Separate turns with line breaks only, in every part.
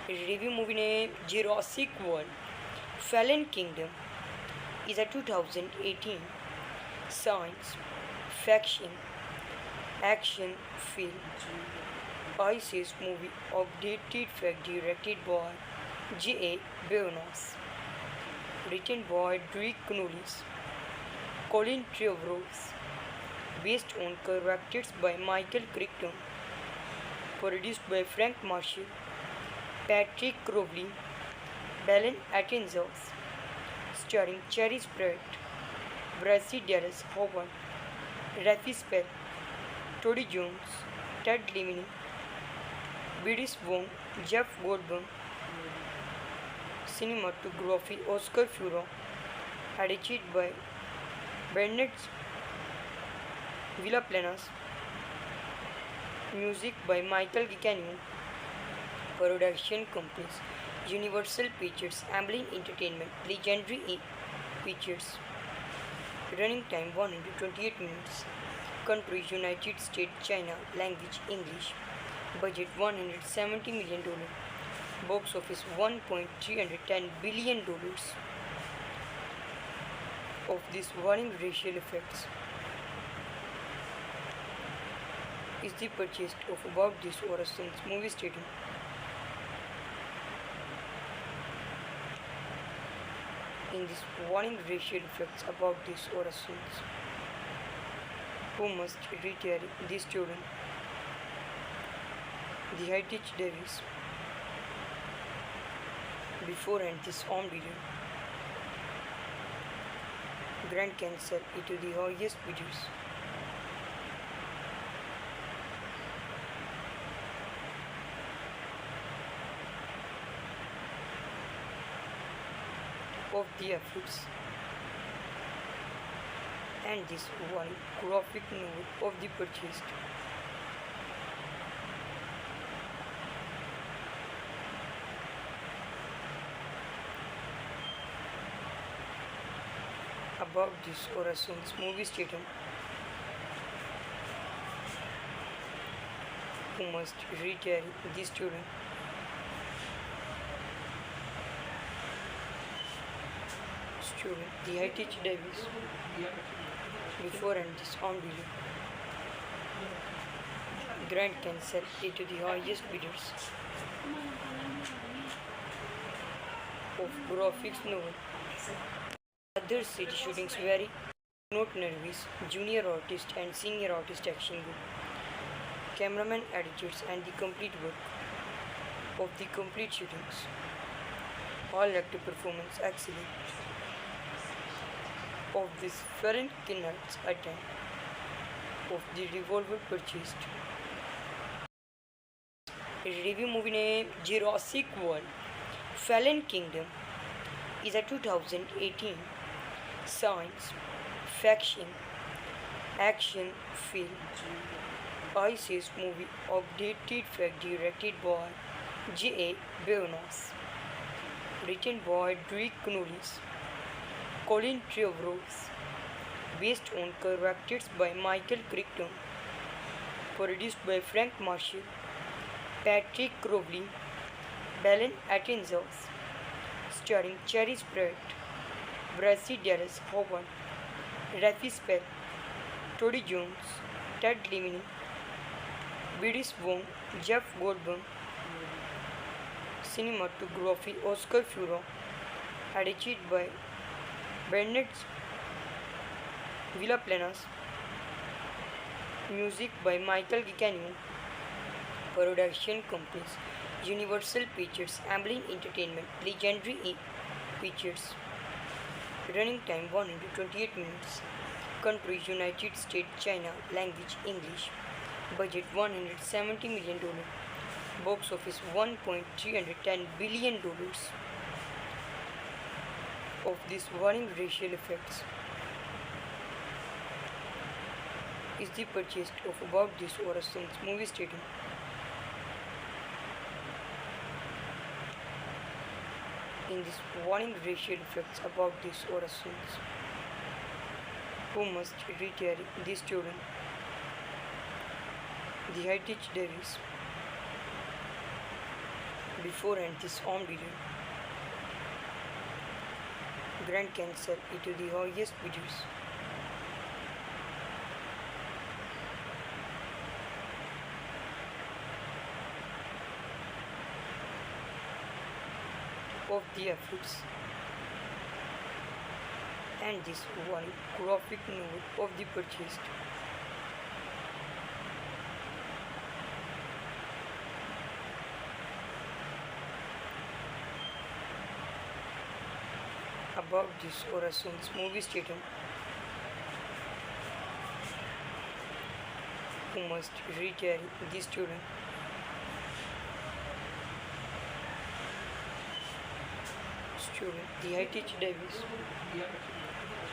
Review movie name Jurassic World Fallen Kingdom is a 2018 science fiction action film. ISIS movie updated fact directed by J.A. Beonos, written by Drake Knowles, Colin Trevorrow, based on characters by Michael Crichton, produced by Frank Marshall, Patrick Crowley, Belen Atkinson, starring Cherry Pratt, Bryce Dallas Howard, Rafi Spell, Toby Jones, Ted Lemony, Bidis Wong, Jeff Goldblum, cinematography Oscar Furo, edited by Bernard Villaplanas, music by Michael Giacchino, production companies Universal Pictures, Amblin Entertainment, Legendary Pictures, running time 128 minutes, country United States, China, language English, budget $170 million, box office $1.310 billion. Of this warning racial effects is the purchase of About This or a Sons movie stadium. In this warning racial effects about this or a sons who must retire the student, the Heritage Davis, before and this on video. Grand Cancer into the highest videos. Of the efforts and this one graphic novel of the purchased. About this or a son's movie statement who must retire the student. The Heritage Davis, before and this on video. Grand Cancer into the highest bidders of graphics novel. Other city shootings vary. Note nervous, junior artist and senior artist action group. Cameraman editors and the complete work of the complete shootings. All actor performance excellent. Of this Farron Kinnert's attempt of the revolver purchased. Review movie name Jurassic World Fallen Kingdom is a 2018 science fiction action film. ISIS movie updated fact directed by J.A. Beonos, written by Drake Knowles, Colin Trevorrow, based on characters by Michael Crichton, produced by Frank Marshall, Patrick Crowley, Belen Atkinson, starring Cherry Pratt, Bryce Dallas Howard, Rafi Spell, Toby Jones, Ted Lemony, Bidis Wong, Jeff Goldblum, cinematography Oscar Furo, edited by Bernard Villaplanas, music by Michael Giacchino, production companies Universal Pictures, Amblin Entertainment, Legendary Pictures, running time 128 minutes, country United States, China, language English, budget $170 million, box office $1.310 billion. Of this warning racial effects is the purchase of About This or a Sons movie stadium. In this warning racial effects about this or a sons who must retire the student, the Heritage Davis, before and this on video. Grand Cancer into the highest bidders. Of the efforts and this one graphic novel of the purchased. About this Orason's movie statement who must retire the student the heritage Davis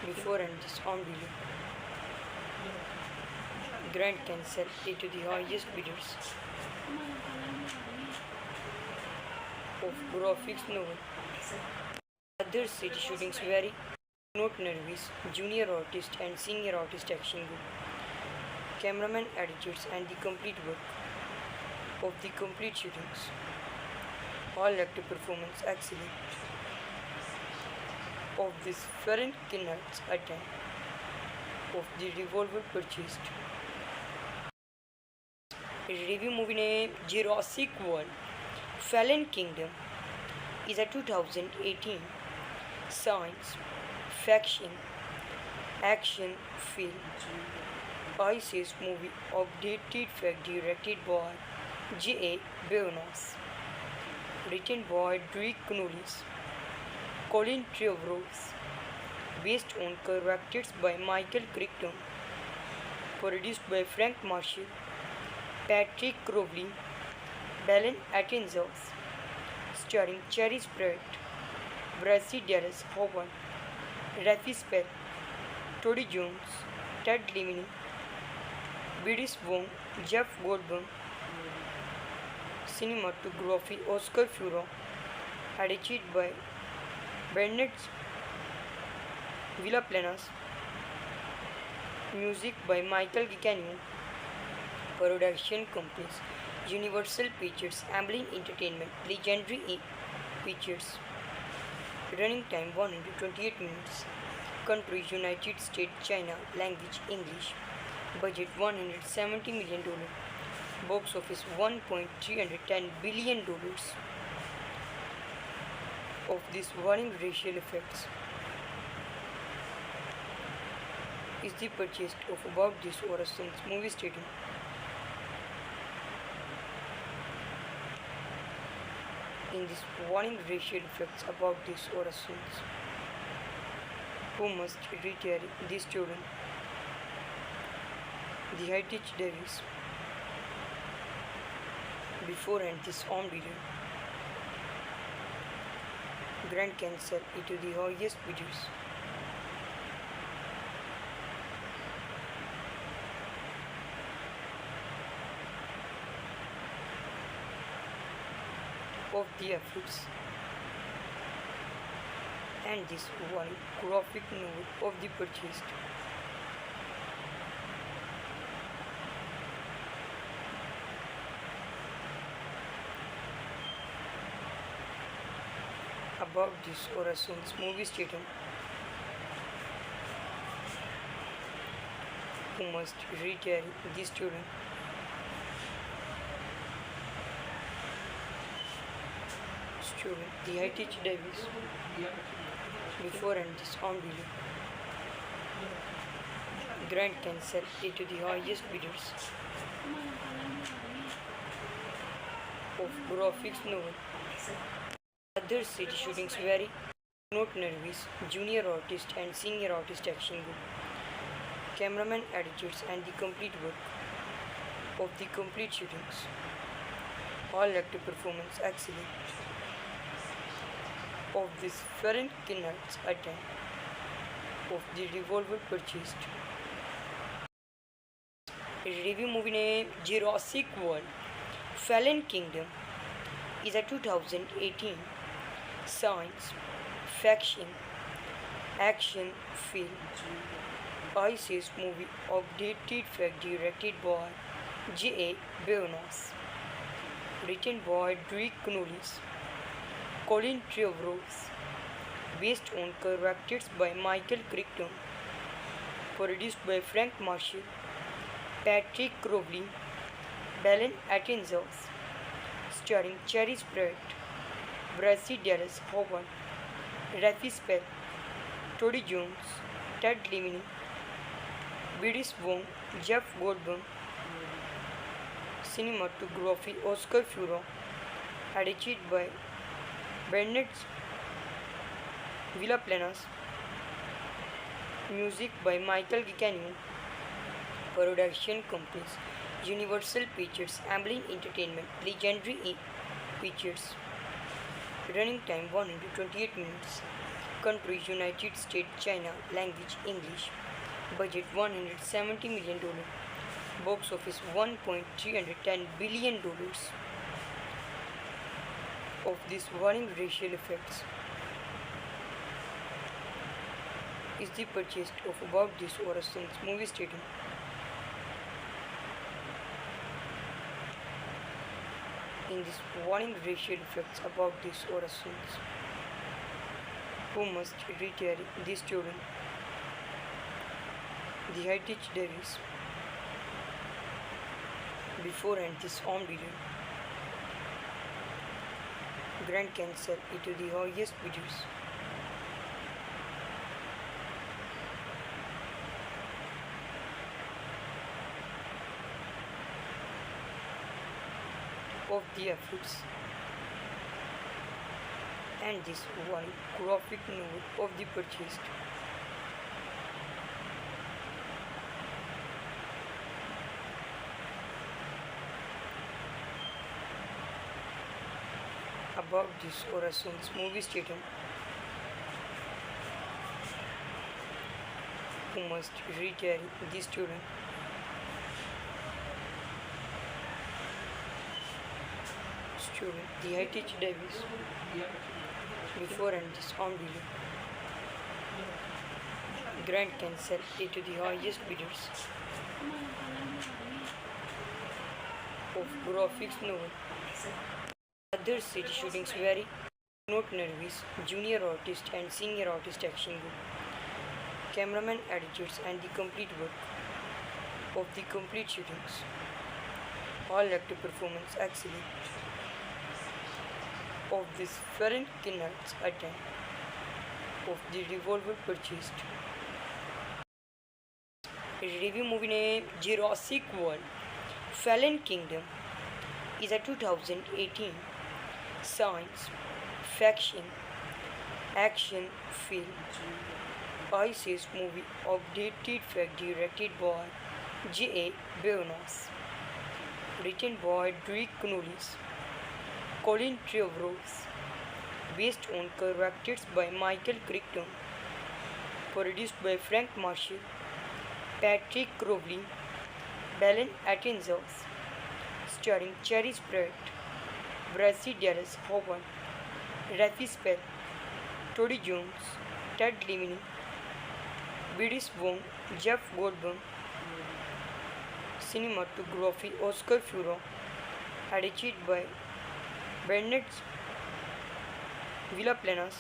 before and this on below. Grand Cancer into the highest bidders of graphics novel. Other city shootings vary. Not nervous, junior artist and senior artist action group. Cameraman attitudes and the complete work of the complete shootings. All active performance excellent. Of this Ferenc Kinnert's attempt of the revolver purchased. Review movie name Jurassic World Fallen Kingdom is a 2018 science fiction action film. ISIS movie updated fact directed by J.A. Beonos. Written by Drake Knowles. Colin Trevorrow, based on characters by Michael Crichton, produced by Frank Marshall, Patrick Crowley, Belen Atkinson, starring Cherry Pratt, Bryce Dallas Howard, Rafi Spell, Todd Jones, Ted Lemony, Bidis Wong, Jeff Goldblum, cinematography Oscar Furo, edited by Bennett Villaplanas, music by Michael Giacchino, production companies Universal Pictures, Amblin Entertainment, Legendary Pictures, running time 128 minutes, country United States, China, language English, budget $170 million, box office $1.310 billion. Of this warning racial effects is the purchase of about this Orason's movie stadium. In this warning racial effects about this Orason's who must retire the student the heritage Davis before and this on video. Grand Cancer into the highest bidders. Of the efforts and this one graphic novel of the purchased. About this Orason's movie statement who must retire the student the heritage Davis before and this on below. Grand Cancer into the highest bidders of graphics novel. Other city shootings vary. Not nervous, junior artist and senior artist action group. Cameraman attitudes and the complete work of the complete shootings. All active performance excellent. Of this Ferenc Kinnert's attempt of the revolver purchased. Review movie name Jurassic World Fallen Kingdom is a 2018 science fiction action film. ISIS movie updated fact directed by J.A. Beonos. Written by Drake Knowles, Colin Trevorrow, based on characters by Michael Crichton, produced by Frank Marshall, Patrick Crowley, Belen Atkinson, starring Cherry Pratt, Bryce Dallas Howard, Rafi Spell, Toby Jones, Ted Levine, Bidis Wong, Jeff Goldblum. Cinematography Oscar Furro, edited by Bennett Villaplanas, music by Michael Giacchino, production companies Universal Pictures, Amblin Entertainment, Legendary Pictures, running time 128 minutes, country United States, China, language English, budget $170 million. Box office $1.310 billion. Of these warning racial effects is the purchase of About This or a Sons movie stadium. In this warning racial effects About This or a Sons, who must retire the student, the Heritage Davis, before and this on video. Grand Cancer into the highest videos. Of the efforts and this one graphic novel of the purchased. About This or a Sons movie stadium, who must retire the student, the Heritage Davis, before and this on video. Grand Cancer into the highest bidders of graphics novel. Other city shootings vary. Note nervous, junior artist and senior artist action group. Cameraman editors and the complete work of the complete shootings. All actor performance excellent. Of this Farron Kinnert's attempt of the revolver purchased. Review movie name Jurassic World Fallen Kingdom is a 2018 science fiction action film ISIS movie updated fact directed by J.A. Beonas, written by Drake Knowles, Colin Trevorrow, based on characters by Michael Crichton, produced by Frank Marshall, Patrick Crowley, Belen Atkinson, starring Cherry Pratt, Bryce Dallas Howard, Rafi Spell, Toby Jones, Ted Levine, Bidis Wong, Jeff Goldblum. Cinematography Oscar Furro, edited by Bennett Villaplanas,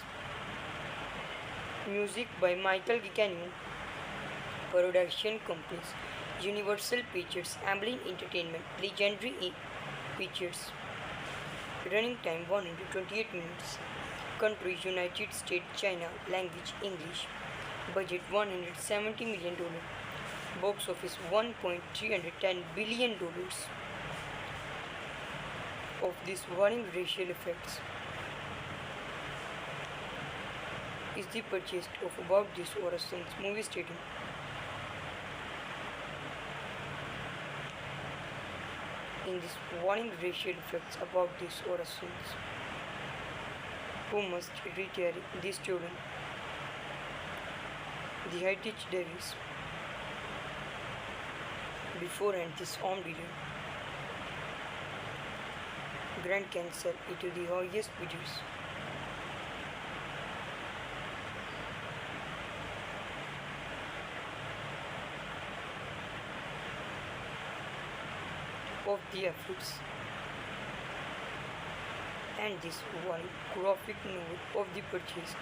music by Michael Giacchino, production companies Universal Pictures, Amblin Entertainment, Legendary Pictures, running time 128 minutes, country United States, China, language English, budget $170 million, box office $1.310 billion. Of these warning racial effects is the purchase of About This or a Sons movie stadium. In this warning racial effects About This or a Sons, who must retire the student, the Heritage Davis, before and this on video. Grand Cancer into the highest bidders. Of the efforts and this one graphic novel of the purchased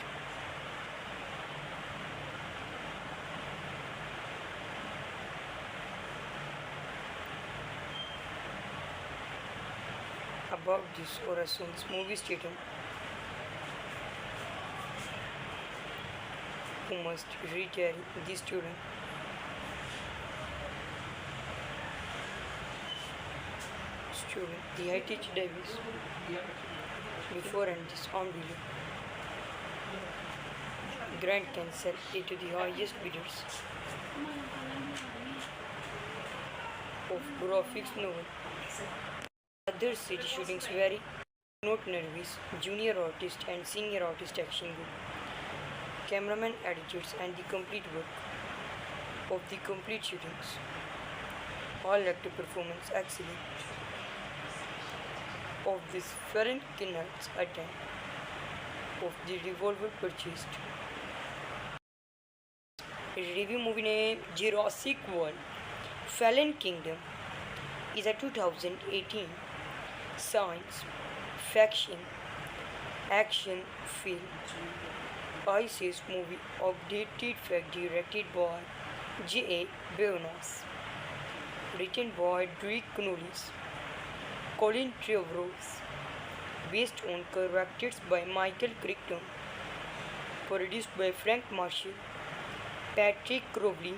about this Orason's movie student who must retire the student the H. Davis before and this on below. Grant can sell it to the highest bidders of graphics novel. Other city shootings vary. Note nervous, junior artist and senior artist action good. Cameraman attitudes and the complete work of the complete shootings. All actor performance excellent. Of this Ferenc Kinnert's attempt of the revolver purchased. Review movie name Jurassic World Fallen Kingdom is a 2018 science fiction action film. ISIS movie updated fact directed by J.A. Beonos. Written by Drake Knowles, Colin Trevorrow, based on characters by Michael Crichton, produced by Frank Marshall, Patrick Crowley,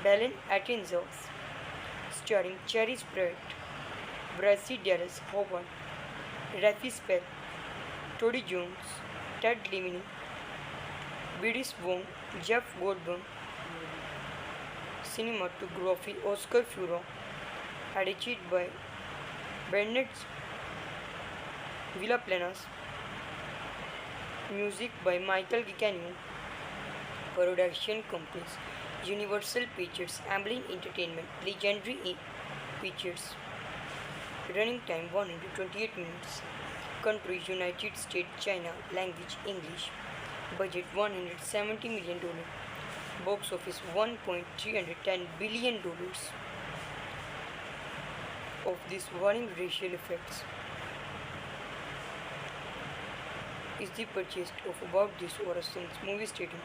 Belen Atkinson, starring Cherry Pratt, Bryce Dallas Howard, Rafi Spell, Todd Jones, Ted Lemony, Bidis Wong, Jeff Goldblum. Cinematography Oscar Furo, edited by Bennett Villaplanas. Music by Michael Giacchino. Production companies Universal Pictures, Amblin Entertainment, Legendary Pictures. Running time 128 minutes. Country United States, China. Language English. Budget $170 million. Box office $1.310 billion. Of this warning racial effects is the purchase of about this Orason's movie stadium.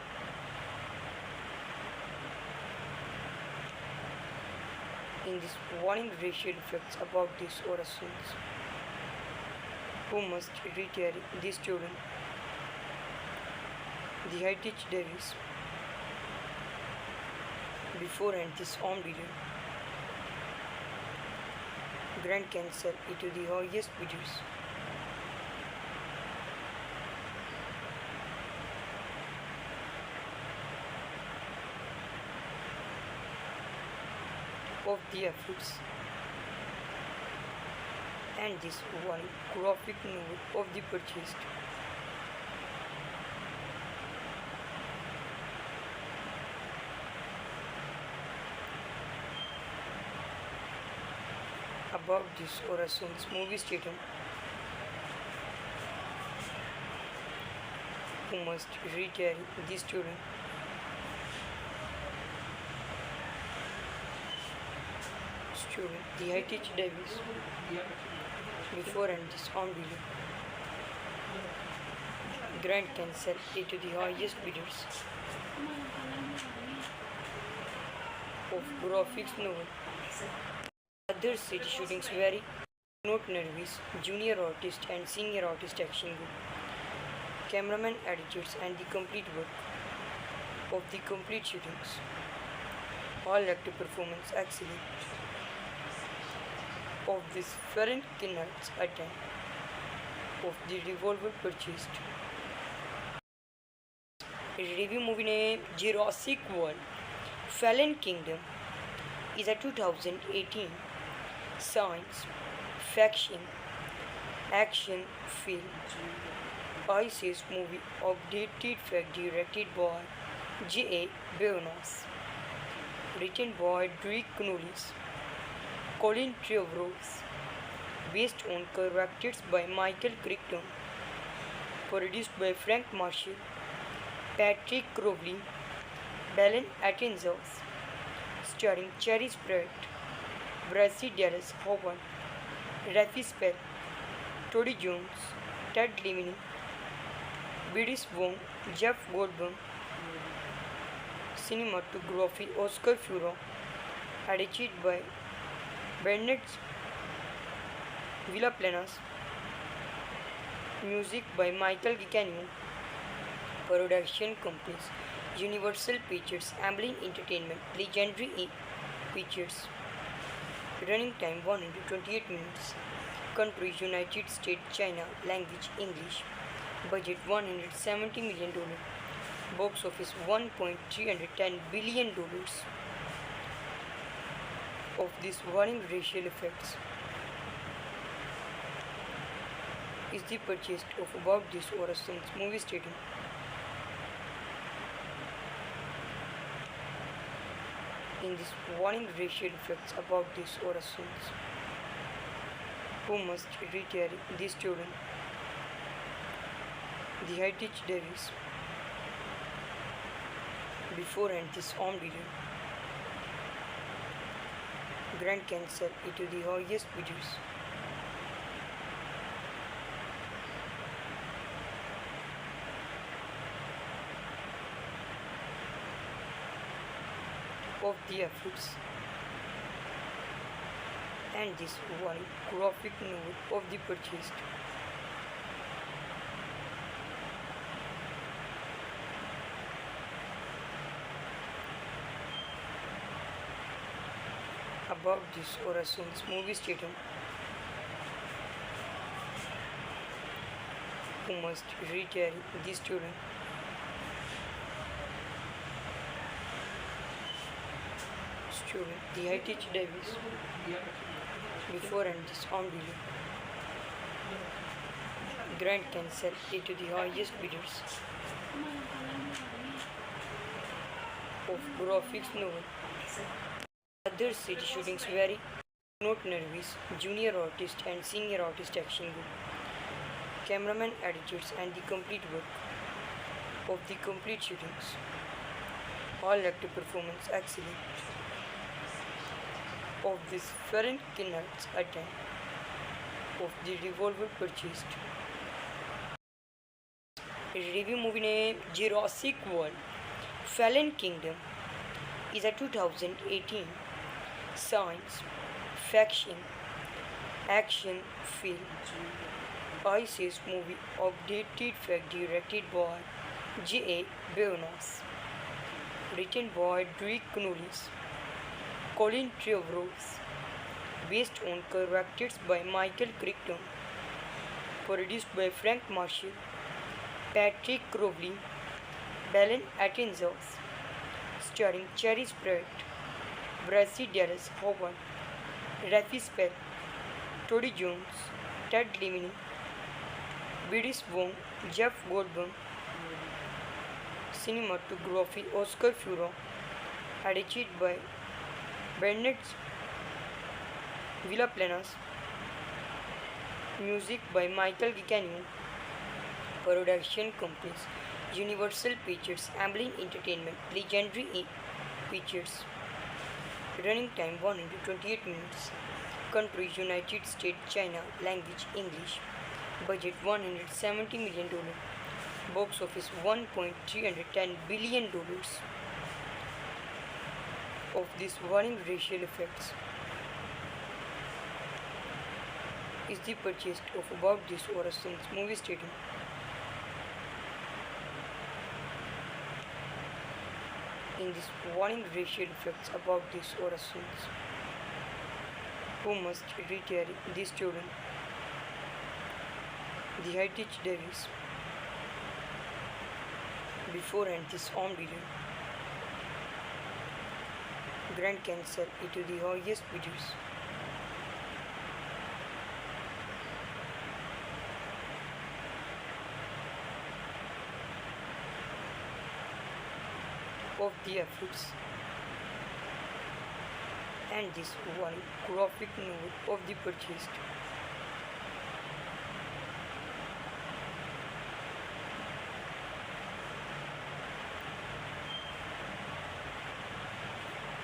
In this warning racial effects about this Orason's who must retire the student the H. Davis before and this on video. Grant can sell it to the highest bidders. Of the efforts and this one graphic novel of the purchased. About this Orason's movie stadium who must retire the student the H. Davis before and this on below. Grant can sell it to the highest bidders of graphics novel. Other city shootings vary. Note nervous, junior artist and senior artist action good. Cameraman attitudes and the complete work of the complete shootings. All actor performance excellent. Of this Ferenc Kinnert's attempt of the revolver purchased. Review movie name Jurassic World Fallen Kingdom is a 2018 science fiction action film. ISIS movie updated fact directed by J.A. Beonos. Written by Drake Knowles, Colin Trevorrow, based on characters by Michael Crichton, produced by Frank Marshall, Patrick Crowley, Belen Atkinson, starring Cherry Pratt, Bryce Dallas Howard, Rafi Spell, Tody Jones, Ted Levine, Bidis Wong, Jeff Goldblum. Cinematography Oscar Furo, edited by Bennett Villaplanas. Music by Michael Giacchino. Production companies Universal Pictures, Amblin Entertainment, Legendary Pictures. Running time 128 minutes. Country United States, China. Language English. Budget $170 million. Box office $1.310 billion. Of these warning racial effects is the purchase of About This or a Sons movie stadium. In this warning racial effects About This or a Sons, who must retire the student, the Heritage Davis, before and this armed leader, Grand Cancer into the highest bidders. Of the efforts and this one graphic novel of the purchased. About This or a Sons movie stadium, who must retire the student, the Heritage Davis, before and this armed leader, Grand Cancer into the highest bidders. Of graphics novel. Other city shootings vary. Not nervous, junior artist and senior artist action group. Cameraman editors and the complete work of the complete shootings. All actor performance excellent. Of this Farron Kinnert's attempt of the revolver purchased. Review movie name Jurassic World Fallen Kingdom is a 2018 science fiction action film. ISIS movie updated fact directed by J.A. Beonas, written by Drake Knowles, Colin Trevorrow, based on characters by Michael Crichton, produced by Frank Marshall, Patrick Crowley, Dylan Attenborough, starring Chris Pratt, Bryce Dallas Howard, Rafi Spell, Tody Jones, Ted Levine, Bidis Wong, Jeff Goldblum. Cinematography Oscar Furo, edited by Bennett Villaplanas. Music by Michael Giacchino. Production companies Universal Pictures, Amblin Entertainment, Legendary Pictures. Running time 128 minutes. Country United States, China. Language English. Budget $170 million. Box office $1.310 billion. Of these warning racial effects is the purchase of About This or a Sons movie stadium. In this warning racial effects About This or a Sons, who must retire the student, the Heritage Davis, before and this armed leader, Grand Cancer into the highest bidders. Of the efforts and this one graphic novel of the purchased.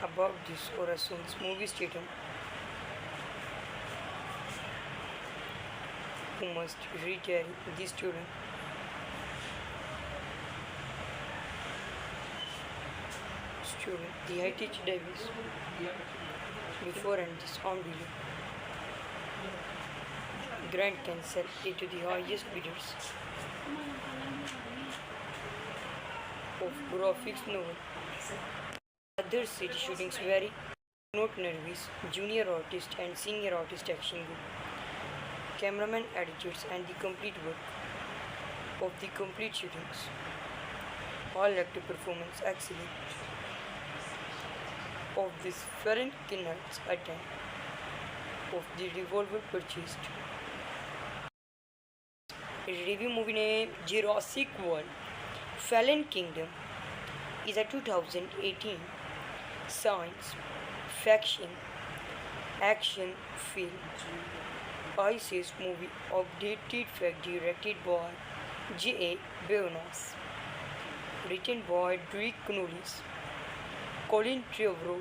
About This or a Sons movie stadium, who must retire the student. The heritage Davis before and this on below. Grant can sell it to the highest bidders of graphics novel. Other city shootings vary. Note nervous, junior artist and senior artist action group. Cameraman attitudes and the complete work of the complete shootings. All active performance excellent of this Ferenc Kinnert's attempt of the revolver purchased. Review movie name Jurassic World Fallen Kingdom is a 2018 science fiction action film. ISIS movie updated fact directed by J.A. Beonos. Written by Drake Knowles, Colin Trevorrow,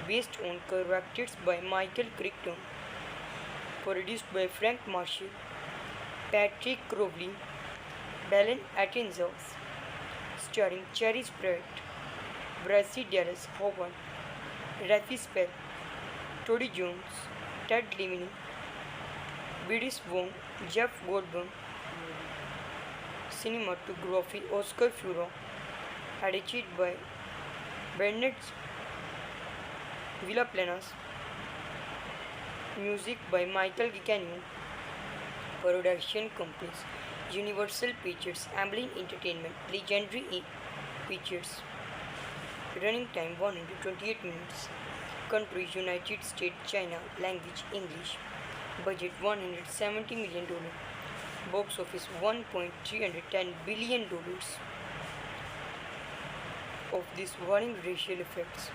based on characters by Michael Crichton, produced by Frank Marshall, Patrick Crowley, Belen Atkinson, starring Cherry Pratt, Bryce Dallas Howard, Rafi Spell, Toby Jones, Ted Levine, Bidis Wong, Jeff Goldblum. Cinematography Oscar Furo, edited by Bennett Villaplanas. Music by Michael Giacchino. Production companies Universal Pictures, Amblin Entertainment, Legendary Pictures. Running time 128 minutes. Country United States, China. Language English. Budget $170 million. Box office $1.310 billion. Of this warning racial effects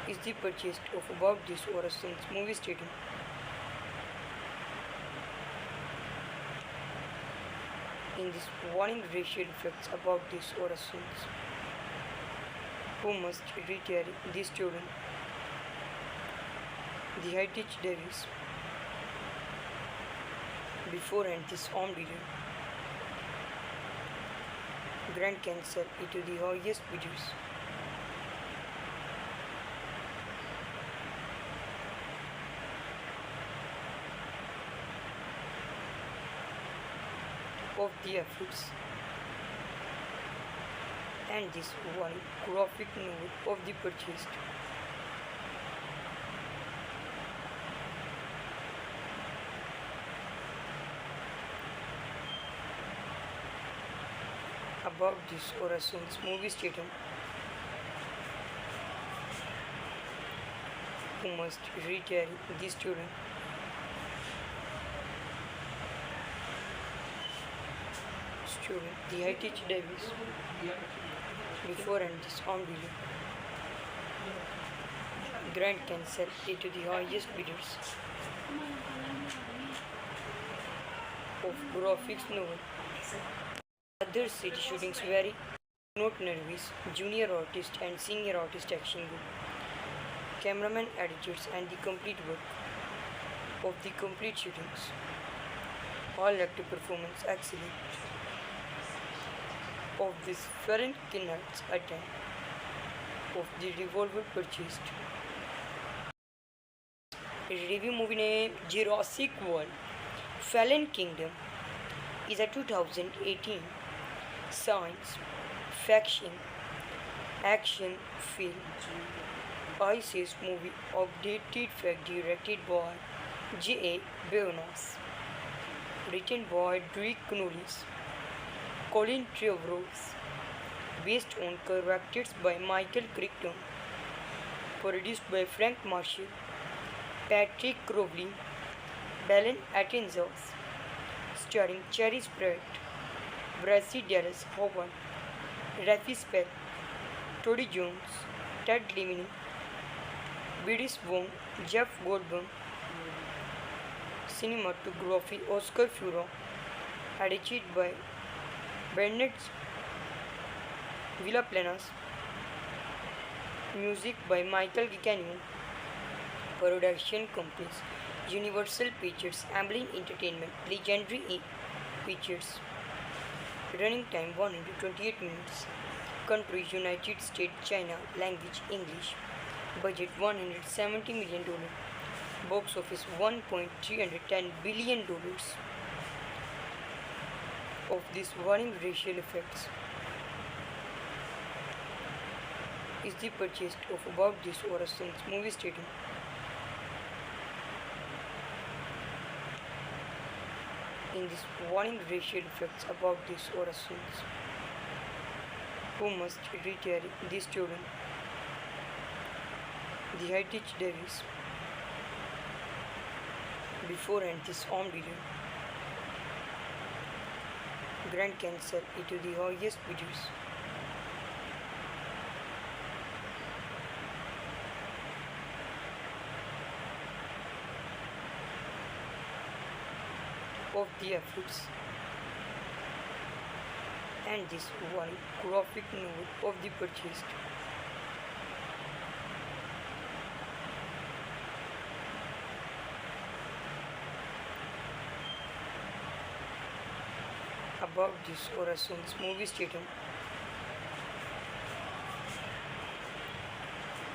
is the purchase of about this or a since movie stadium. In this warning racial effects about this or a since who must retire the student. The heritage Davis before and this on video. Grant can sell it to the highest bidders. Of the efforts and this one graphic novel of the purchased. About this or a son's movie stadium who must retire the student. The heritage Davis before and this on below. Grant can sell it to the highest bidders of graphics novel. Other city shootings vary. Note nervous, junior artist and senior artist action group. Cameraman attitudes and the complete work of the complete shootings. All active performance excellent of this Ferenc Kinnert's attempt of the revolver purchased. Review movie name Jurassic World Fallen Kingdom is a 2018 science fiction action film. ISIS movie updated fact directed by J.A. Beonos. Written by Drake Knowles, Colin Trevorrow, based on characters by Michael Crichton, produced by Frank Marshall, Patrick Crowley, Belen Atkinson, starring Cherry Pratt, Bryce Dallas Howard, Rafi Spell, Toby Jones, Ted Levine, Bidis Wong, Jeff Goldblum. Cinematography Oscar Furo, edited by Bennett Villaplanas. Music by Michael Giacchino. Production companies Universal Pictures, Amblin Entertainment, Legendary Pictures. Running time 128 minutes. Country United States, China. Language English. Budget $170 million. Box office $1.310 billion. Of these warning racial effects is the purchase of About This or a Son's movie stadium. In this warning racial effects About This or a Son's, who must retire the student, the Heritage Davis, before and this armed leader, Grand Cancer into the highest bidders. Of the efforts and this one graphic novel of the purchased. About This or a Son's movie stadium,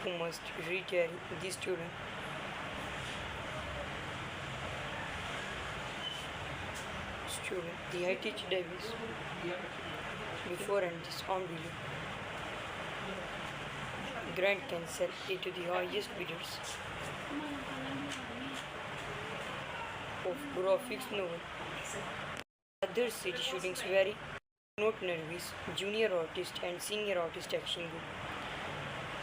who must retire the student, the Heritage Davis, before and this armed leader, Grand Cancer into the highest bidders. Of graphics novel. Other city shootings vary. Not nervous, junior artist and senior artist action group.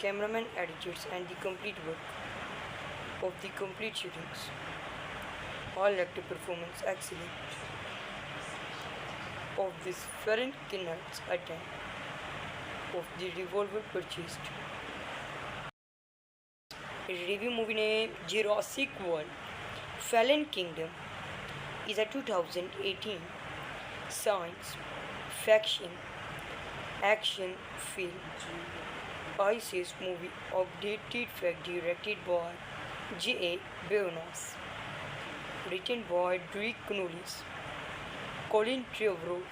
Cameraman attitudes and the complete work of the complete shootings. All actor performance excellent. Of this Farron Kinnert's attempt of the revolver purchased. Review movie name Jurassic World Fallen Kingdom is a 2018 science fiction action film. ISIS movie updated fact directed by J.A. Beonas. Written by Drake Knowles, Colin Trevorrow,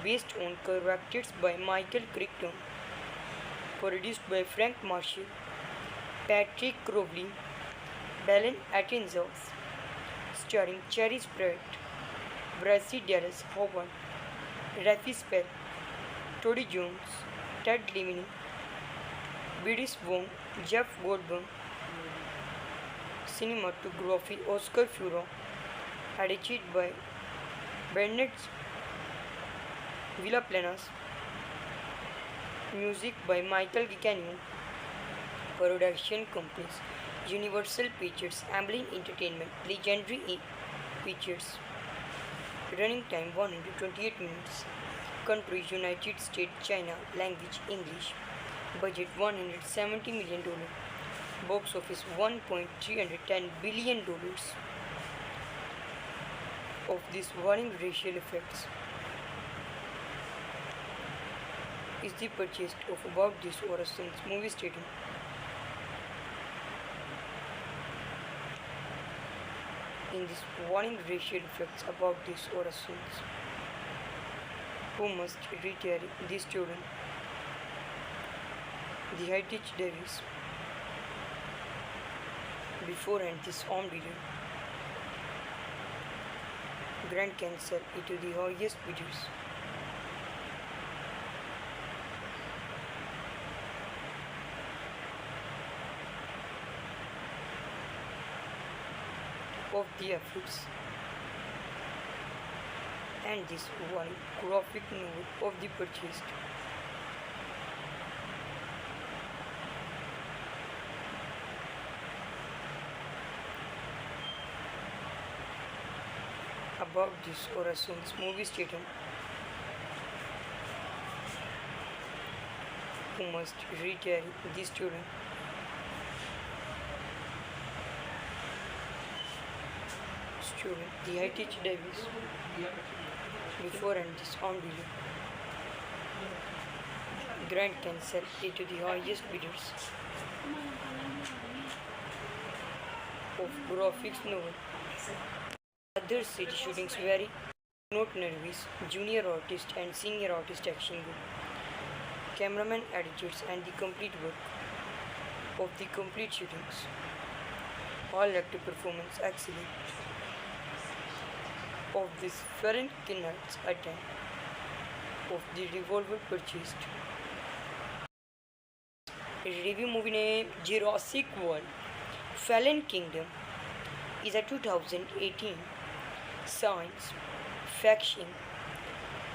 based on characters by Michael Crichton, produced by Frank Marshall, Patrick Crowley, Dylan Attenborough, starring Chris Pratt, Bryce Dallas Howard, Rafi Spell, Toby Jones, Ted Levine, Bidis Wong, Jeff Goldblum. Cinematography Oscar Furro, edited by Bennett Villaplanas. Music by Michael Giacchino. Production companies Universal Pictures, Amblin Entertainment, Legendary Pictures. Running time 128 minutes. Country United States, China. Language English. Budget $170 million. Box office $1.310 billion. Of these warning racial effects is the purchase of About This or a Son's movie stadium. In this warning racial effects About This or a Son's, who must retire the student, the Heritage Davis, before and this armed leader, Grand Cancer into the highest bidders. Of the efforts and this one graphic novel of the purchased. About This or a Son's movie stadium, who must retire the student, the Heritage Davis, before and this armed leader, Grand Cancer into the highest bidders. of graphics novel. Other city shootings vary. Note nervous, junior artist and senior artist action group. Cameraman attitudes and the complete work of the complete shootings. All active performance excellent. Of this foreign kidnapped attempt of the revolver purchased. Review movie name Jurassic World Fallen Kingdom is a 2018 science fiction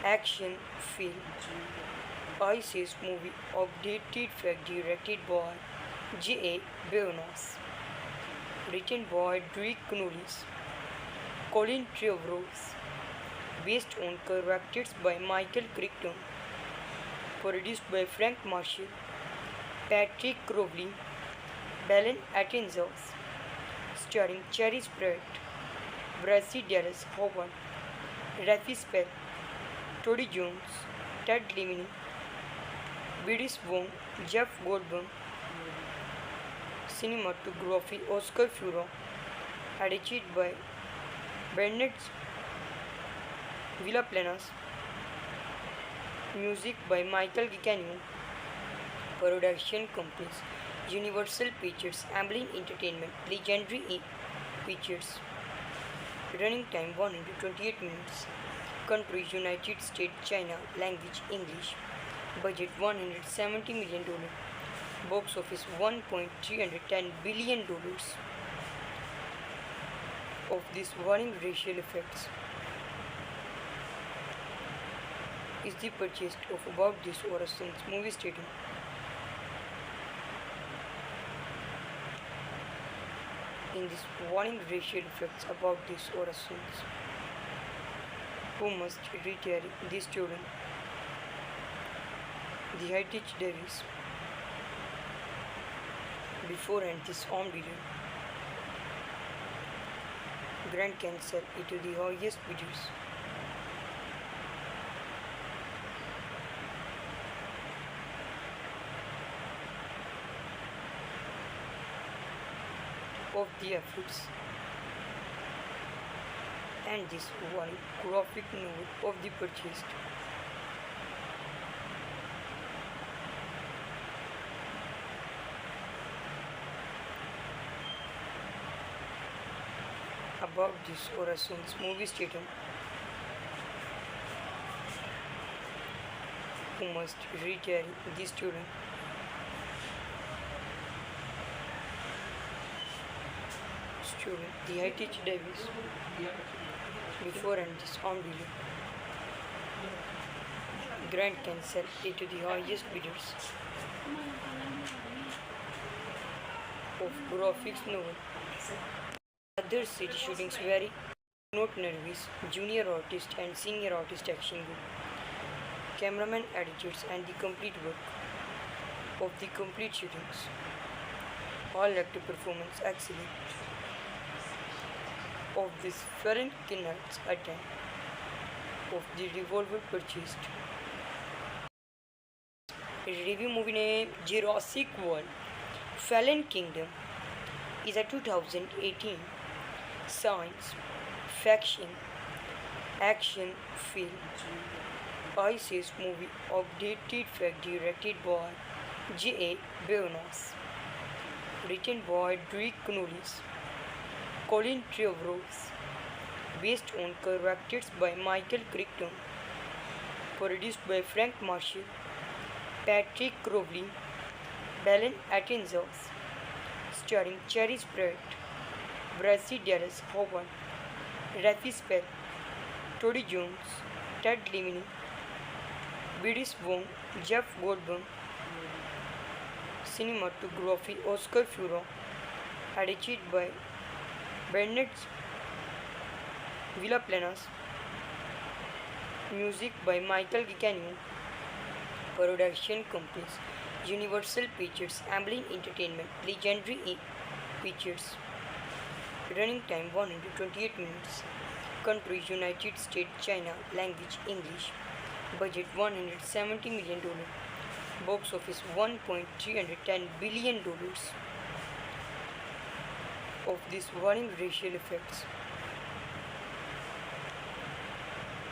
action film. ISIS movie updated fact directed by J.A. Beonos. Written by Drake Knowles, Colin Trevorrow. Based on characters by Michael Crichton. Produced by Frank Marshall, Patrick Crowley, Belen Atkinson. Starring Cherry Pratt, Bryce Dallas Howard, Rafi Spell, Toby Jones, Ted Lemony, Bidis Wong, Jeff Goldblum. Cinematography Oscar Furo, edited by Bernard Villaplanas. Music by Michael Giacchino. Production companies Universal Pictures, Amblin Entertainment, Legendary Pictures. Running time 128 minutes. Country United States, China. Language English. Budget $170 million. Box office $1.310 billion. Of this warning racial effects is the purchase of About This or a Son's movie stadium. In this warning racial effects About This or a Son's, who must retire the student, the heritage Davis, before and this on video. Grand Cancer into the highest bidders. Of the efforts and this one graphic novel of the purchased. About This or a Son's movie stadium, who must retire the student, the heritage Davis, before and this on video. Grand Cancer into the highest bidders. Of graphics novel. Other city shootings vary. Note nervous, junior artist and senior artist action group. Cameraman attitudes and the complete work of the complete shootings. All active performance excellent. Of this foreign kidnapped attempt of the revolver purchased. Review movie name Jurassic World Fallen Kingdom is a 2018 science fiction action film. ISIS movie updated fact directed by J.A. Beonos. Written by Drake Knowles, Colin Trevorrow. Based on characters by Michael Crichton. Produced by Frank Marshall, Patrick Crowley, Belen Atkinson. Starring Cherry Pratt, Bryce Dallas Howard, Rafi Spell, Toby Jones, Ted Lemony, Bidis Wong, Jeff Goldblum. Cinematography Oscar Furo, edited by Bernard Villaplanas. Music by Michael Giacchino. Production companies Universal Pictures, Amblin Entertainment, Legendary Pictures. Running time 128 minutes. Country United States, China. Language English. Budget $170 million. Box office $1.310 billion. Of these warning racial effects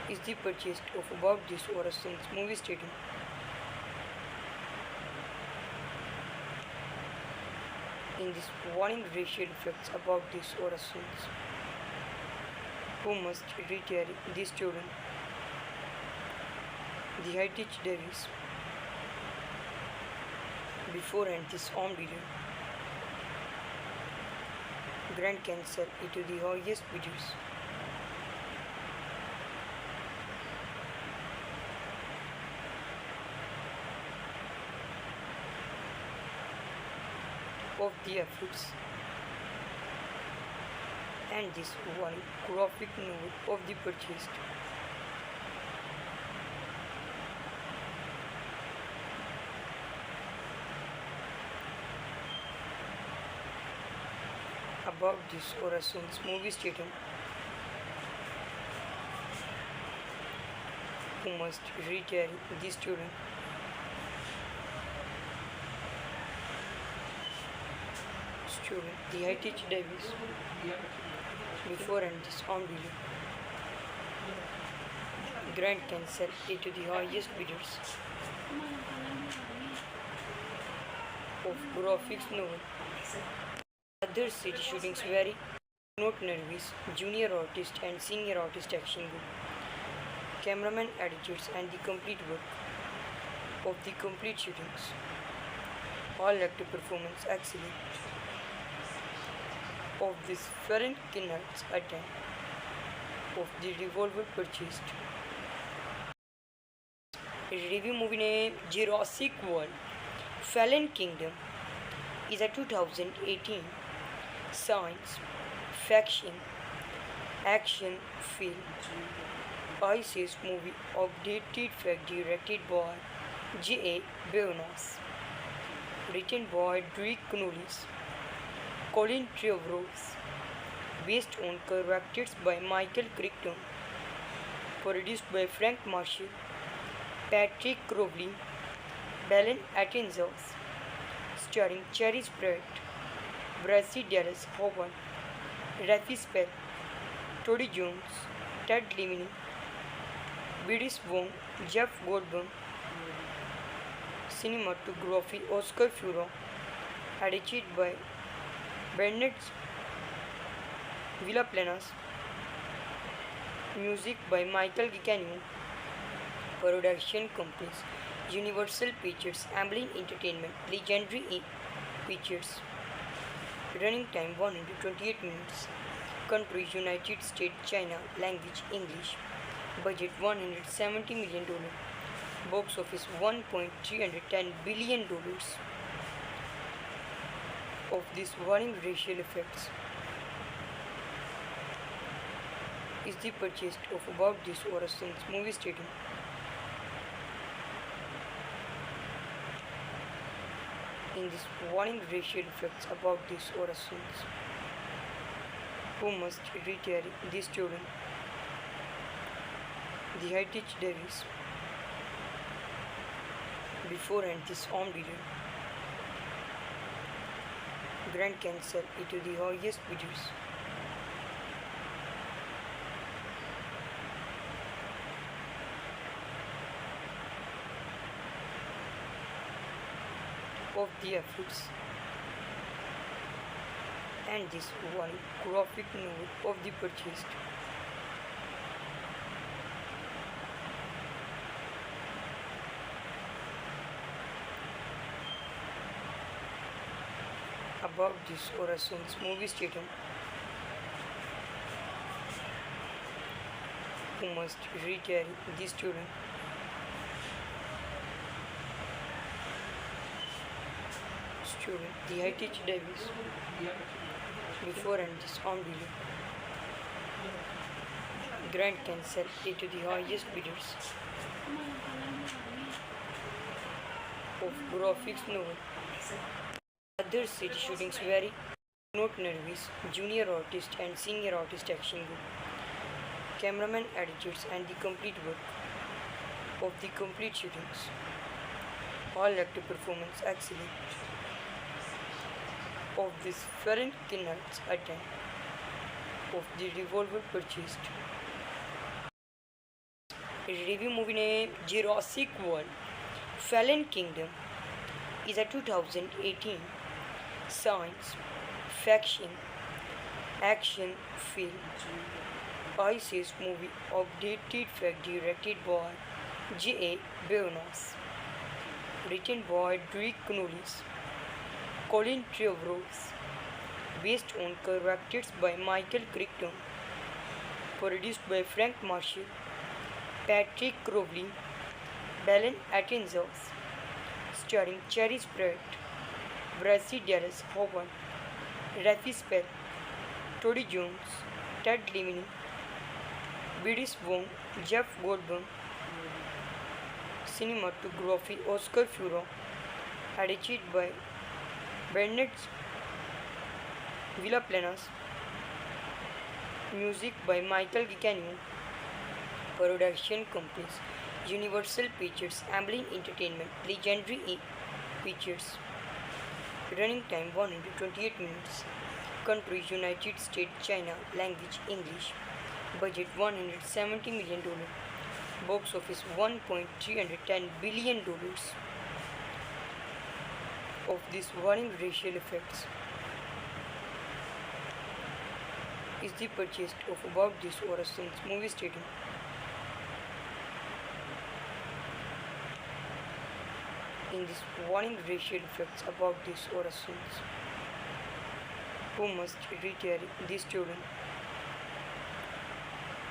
is the purchase of About This or a Son's movie stadium. In this warning racial effects about this or a Son's, who must retire the student, the high-teach Davis, before and this armed leader, Grand Cancer into the highest bidders. Of the efforts and this one graphic novel of the purchased about this or a son's movie stadium, who must retire the student, the high-teach Davis, before and this armed leader, Grand Cancer into the highest bidders of graphics novel. Other city shootings vary. Not nervous, junior artist and senior artist action group, cameraman attitudes and the complete work of the complete shootings. All actor performance excellent. Of this Farron Kinnert's attempt of the revolver purchased. Review movie name Jurassic World Fallen Kingdom is a 2018 science fiction action film. ISIS movie updated fact directed by J.A. Beonas, written by Drake Knowles, Colin Trevorrow, based on characters by Michael Crichton, produced by Frank Marshall, Patrick Crowley, Belen Atkinson, starring Cherish Pratt, Bryce Dallas Howard, Rafi Spell, Todd Jones, Ted Levine, Bidis Wong, Jeff Goldblum. Cinematography Oscar Furo, edited by Bennett Villaplanas, music by Michael Giacchino, production companies Universal Pictures, Amblin Entertainment, Legendary Pictures, running time 128 minutes, country United States, China, language English, budget $170 million, box office $1.310 billion. Of these warning racial effects is the purchase of About This or a Son's movie stadium. In this warning racial effects about this or a Son's, who must retire the student, the high-teach Davis, before and this armed leader, Grand Cancer into the highest bidders. Of the efforts and this one graphic novel of the purchased. About this or a son's movie stadium, who must retire the student, the high-teach Davis, before and this armed leader, Grand Cancer into the highest bidders of graphics novel. Other city shootings vary. Not nervous, junior artist and senior artist action group, cameraman attitudes and the complete work of the complete shootings. All actor performance excellent. of this Ferenc Kinnert's attempt of the revolver purchased. Review movie name Jurassic World Fallen Kingdom is a 2018 science fiction action film. ISIS movie of dated fact directed by J.A. Beonos, written by Drake Knowles, Colin Trevorrow, based on characters by Michael Crichton, produced by Frank Marshall, Patrick Crowley, Belen Atkinson, starring Cherry Pratt, Bryce Dallas Howard, Rafi Spell, Toby Jones, Ted Lemony, Bidis Wong, Jeff Goldblum, cinematography Oscar Furo, edited by Bennett Villaplanas, music by Michael Giacchino, production companies Universal Pictures, Amblin Entertainment, Legendary Pictures, running time 128 minutes, country United States, China, language English, budget $170 million, box office $1.310 billion. Of this warning racial effects is the purchase of About This or a Son's movie stadium. In this warning racial effects about this or a Son's, who must retire the student,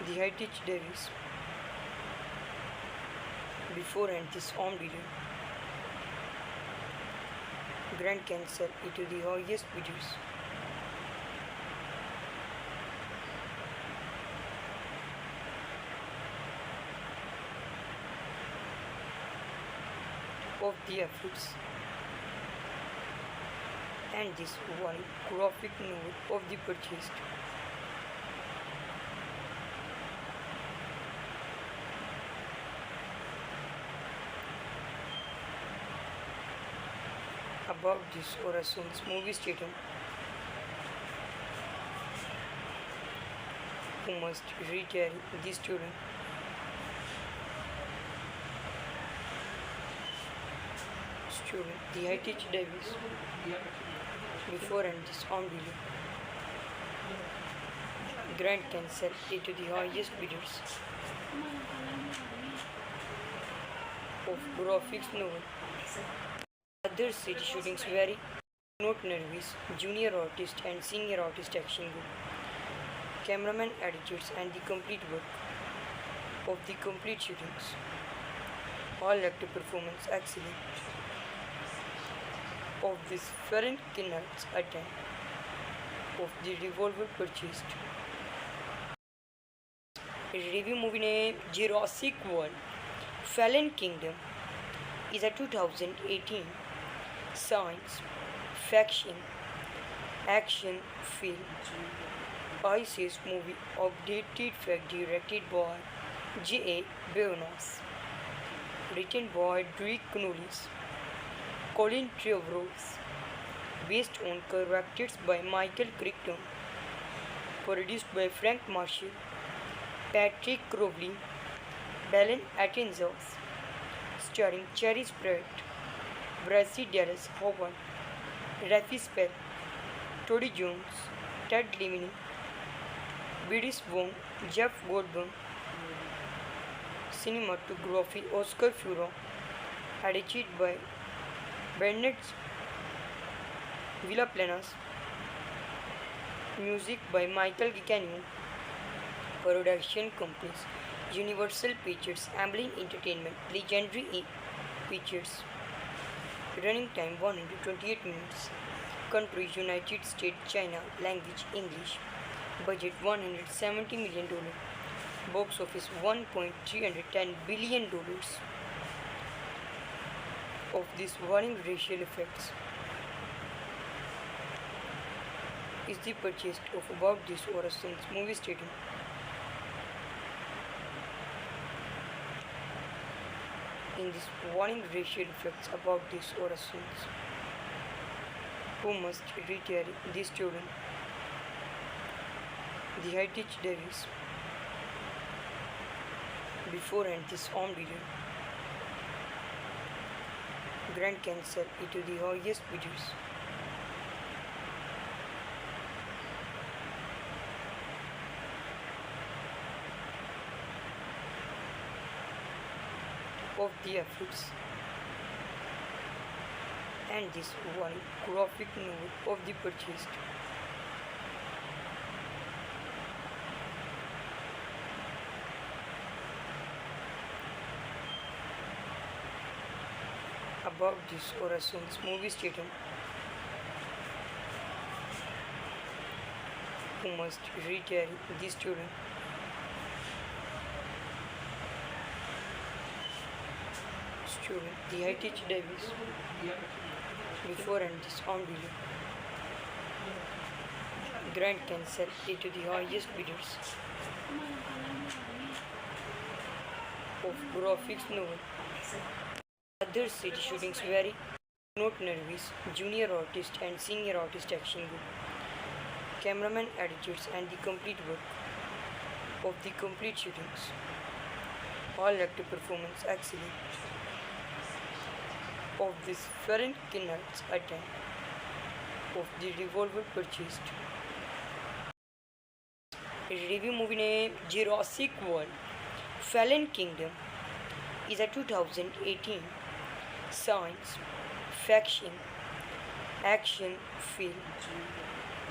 the heritage Davis, before and this on video. Grand Cancer into the highest bidders. Of the efforts and this one graphic novel of the purchased. About this or a son's movie stadium, who must retire the student, the heritage Davis, before and this on video. Grand Cancer into the highest bidders. Of graphics novel. Other city shootings vary. Note nervous, junior artist and senior artist action group. Cameraman attitudes and the complete work of the complete shootings. All actor performance excellent. Of this Ferenc Kinnert's attempt of the revolver purchased. Review movie name Jurassic World Fallen Kingdom is a 2018 science fiction action film. ISIS movie of dated fact directed by J.A. Beonos, written by Drake Knowles, Colin Trevorrow, based on characters by Michael Crichton, produced by Frank Marshall, Patrick Crowley, Belen Atkinson, starring Cherry Pratt, Bryce Dallas Howard, Rafi Spell, Toby Jones, Ted Lemony, Bidis Wong, Jeff Goldblum, cinematography Oscar Furo, edited by Bennett Villaplanas, music by Michael Giacchino, production companies Universal Pictures, Amblin Entertainment, Legendary Pictures, running time 128 minutes, country United States, China, language English, budget $170 million, box office $1.310 billion. Of this warning racial effects is the purchase of About This or a Son's movie stadium. In this warning racial effects about this or a Son's, who must retire the student. The Heritage Davis. Beforehand this armed leader. Grand Cancer into the highest bidders. Of the efforts and this one graphic novel of the purchased. About this Orason's movie statement who must retire the student. The Heritage Davis. Beforehand this armed leader. Grand Cancer into the highest bidders. Of graphics novel. Other city shootings vary. Not nervous. Junior artist and senior artist action group. Cameraman attitudes and the complete work of the complete shootings. All actor performance excellent. Of this Ferenc Kinart's attempt of the revolver purchased. Review movie name Jurassic World Fallen Kingdom is a 2018 science fiction action film.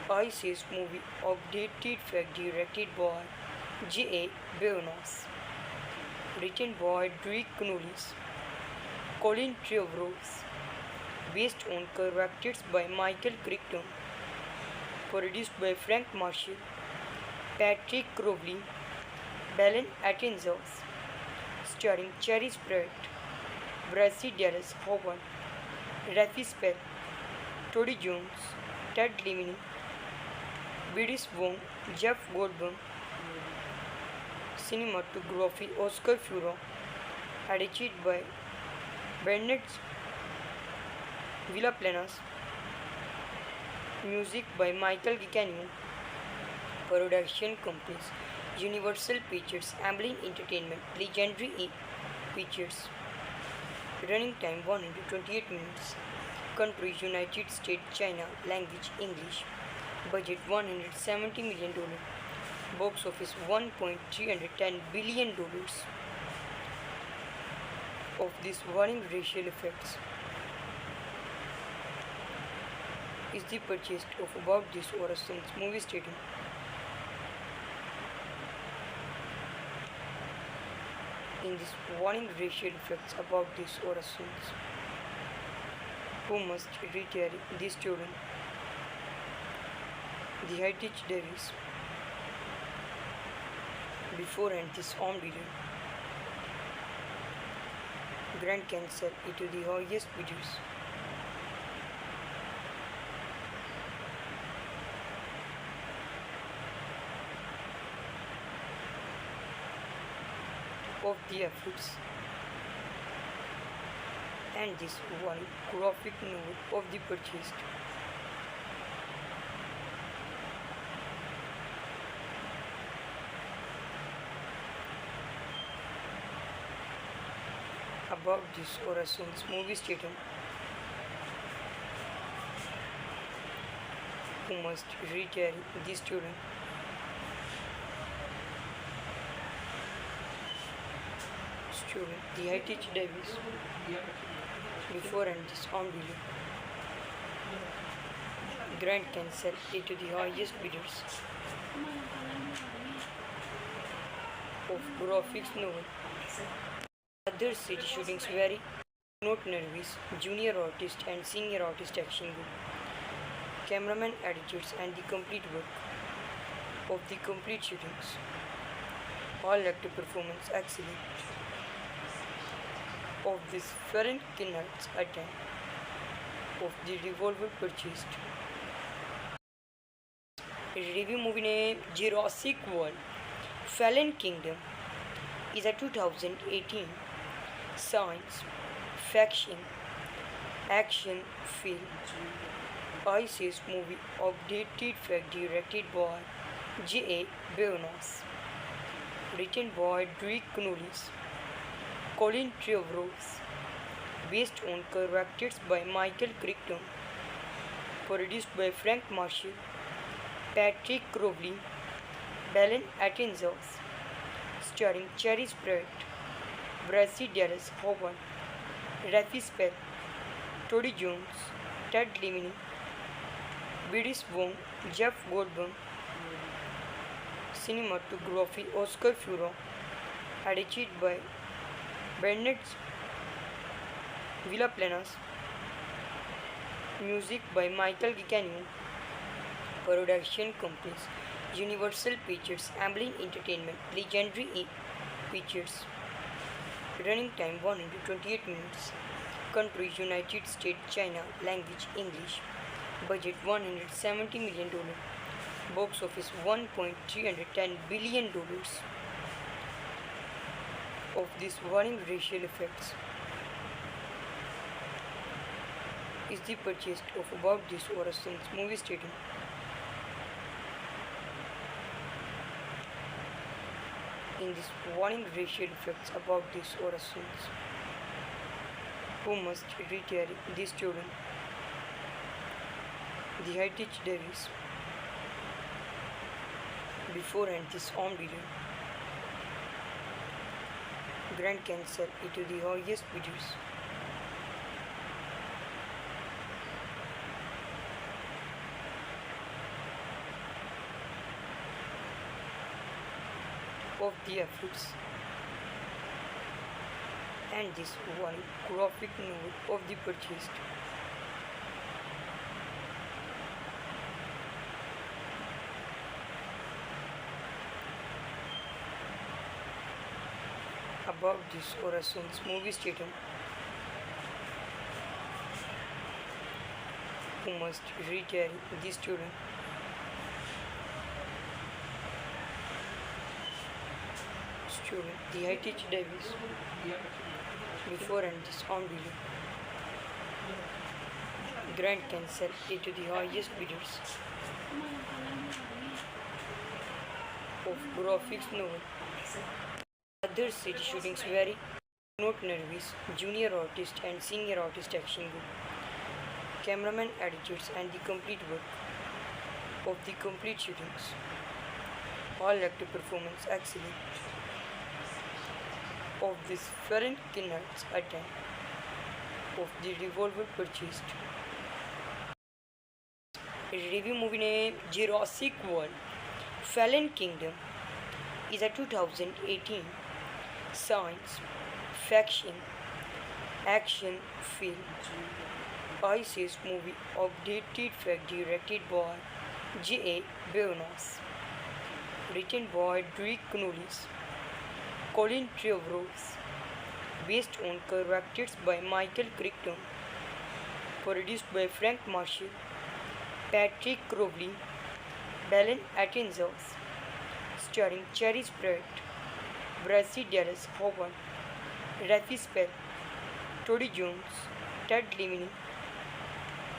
ISIS movie updated fact directed by J.A. Beonas. Written by Drake Knowles. Colin Trevorrow, based on characters by Michael Crichton, produced by Frank Marshall, Patrick Crowley, Belen Atkinson, starring Cherry Pratt, Bryce Dallas Howard, Rafi Spell, Toby Jones, Ted Levine, Beatrice Wong, Jeff Goldblum. Cinematography Oscar Furo, edited by Bennett Villaplanas. Music by Michael Giacchino. Production companies Universal Pictures, Amblin Entertainment, Legendary Pictures. Running time 128 minutes. Country United States, China. Language English. Budget $170 million. Box office $1.310 billion. Of this warning racial effects is the purchase of about this Orason's movie statement. In this warning racial effects about this Orason's who must retire the student. The Heritage Davis. Beforehand this armed leader. Grand Cancer into the highest bidders. Of the efforts and this one graphic novel of the purchased. About this Orason's movie statement who must retire the student. The Heritage Davis. Beforehand this armed leader. Grand Cancer into the highest bidders. Of graphics novel. Other city shootings vary. Not nervous. Junior artist and senior artist action group. Cameraman attitudes and the complete work of the complete shootings. All actor performance excellent. Of this Ferenc Kinart's attempt of the revolver purchased. Review movie name Jurassic World Fallen Kingdom is a 2018 science fiction action film. Isis movie of Dated Fact directed by J.A. Beonos. Written by Drake Knowles, Colin Trevorrow, based on characters by Michael Crichton, produced by Frank Marshall, Patrick Crowley, Belen Atkinson, starring Cherry Pratt, Bryce Dallas Howard, Rafi Spell, Toby Jones, Ted Lemony, Bidis Wong, Jeff Goldblum. Cinematography Oscar Furo, edited by Bennett Villaplanas, music by Michael Giacchino, production companies Universal Pictures, Amblin Entertainment, Legendary Pictures, running time 128 minutes, country United States, China, language English, budget $170 million, box office $1.310 billion. Of this warning racial effects is the purchase of About This or a Son's movie stadium. In this warning racial effects About This or a Son's, who must retire the student, the Heritage Davis, before and this on video. Grand Cancer into the highest bidders. Of the efforts and this one graphic novel of the purchased. About This or a Son's movie stadium, who must retire the student, the Heritage Davis, before and this on video. Grand Cancer into the highest bidders. Of graphics novel. Other city shootings vary. Note nervous, junior artist and senior artist action group. Cameraman attitudes and the complete work of the complete shootings. All actor performance excellent. Of this Farron Kinnert's attempt of the revolver purchased. Review movie name Jurassic World Fallen Kingdom is a 2018 science fiction action film. Isis movie of Dated Fact directed by J.A. Beonos. Written by Drake Knowles, Colin Trevorrow, based on characters by Michael Crichton, produced by Frank Marshall, Patrick Crowley, Belen Atkinson, starring Cherry Pratt, Bryce Dallas Howard, Rafi Spell, Toby Jones, Ted Lemony,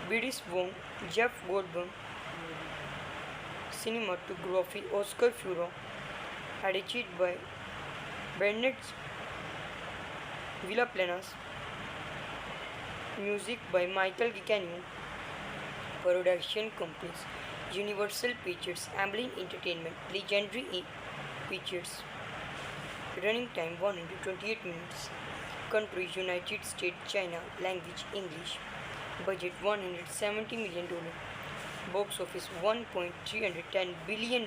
Bidis Wong, Jeff Goldblum. Cinematography Oscar Furo, edited by Bennett Villaplanas, music by Michael Giacchino, production companies Universal Pictures, Amblin Entertainment, Legendary Pictures, running time 128 minutes, country United States, China, language English, budget $170 million, box office $1.310 billion.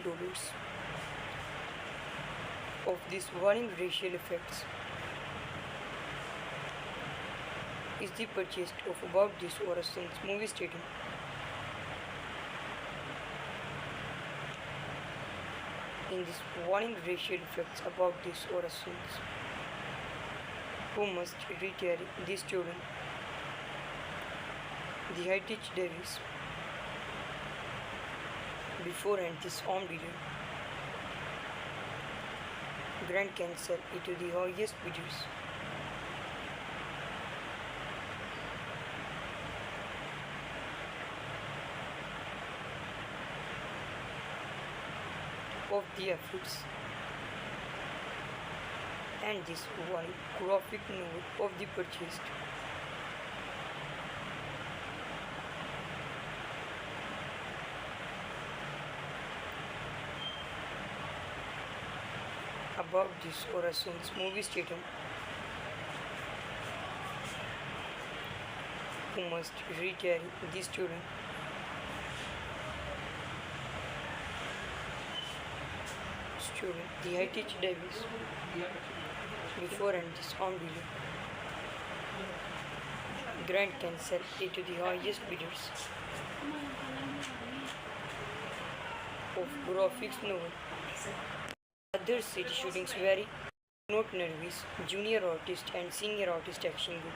Of this warning racial effects is the purchase of About This or a Son's movie stadium. In this warning racial effects About This or a Son's, who must retire the student, the Heritage Davis, before and this on video. Grand Cancer into the highest bidders. of the efforts and this one graphic novel of the purchased about this Orason's movie stadium who must retire the student the Heritage Davis before and this on below. Grant can sell it to the highest bidders of graphics novel. Other city shootings vary. Not nervous, junior artist and senior artist action group.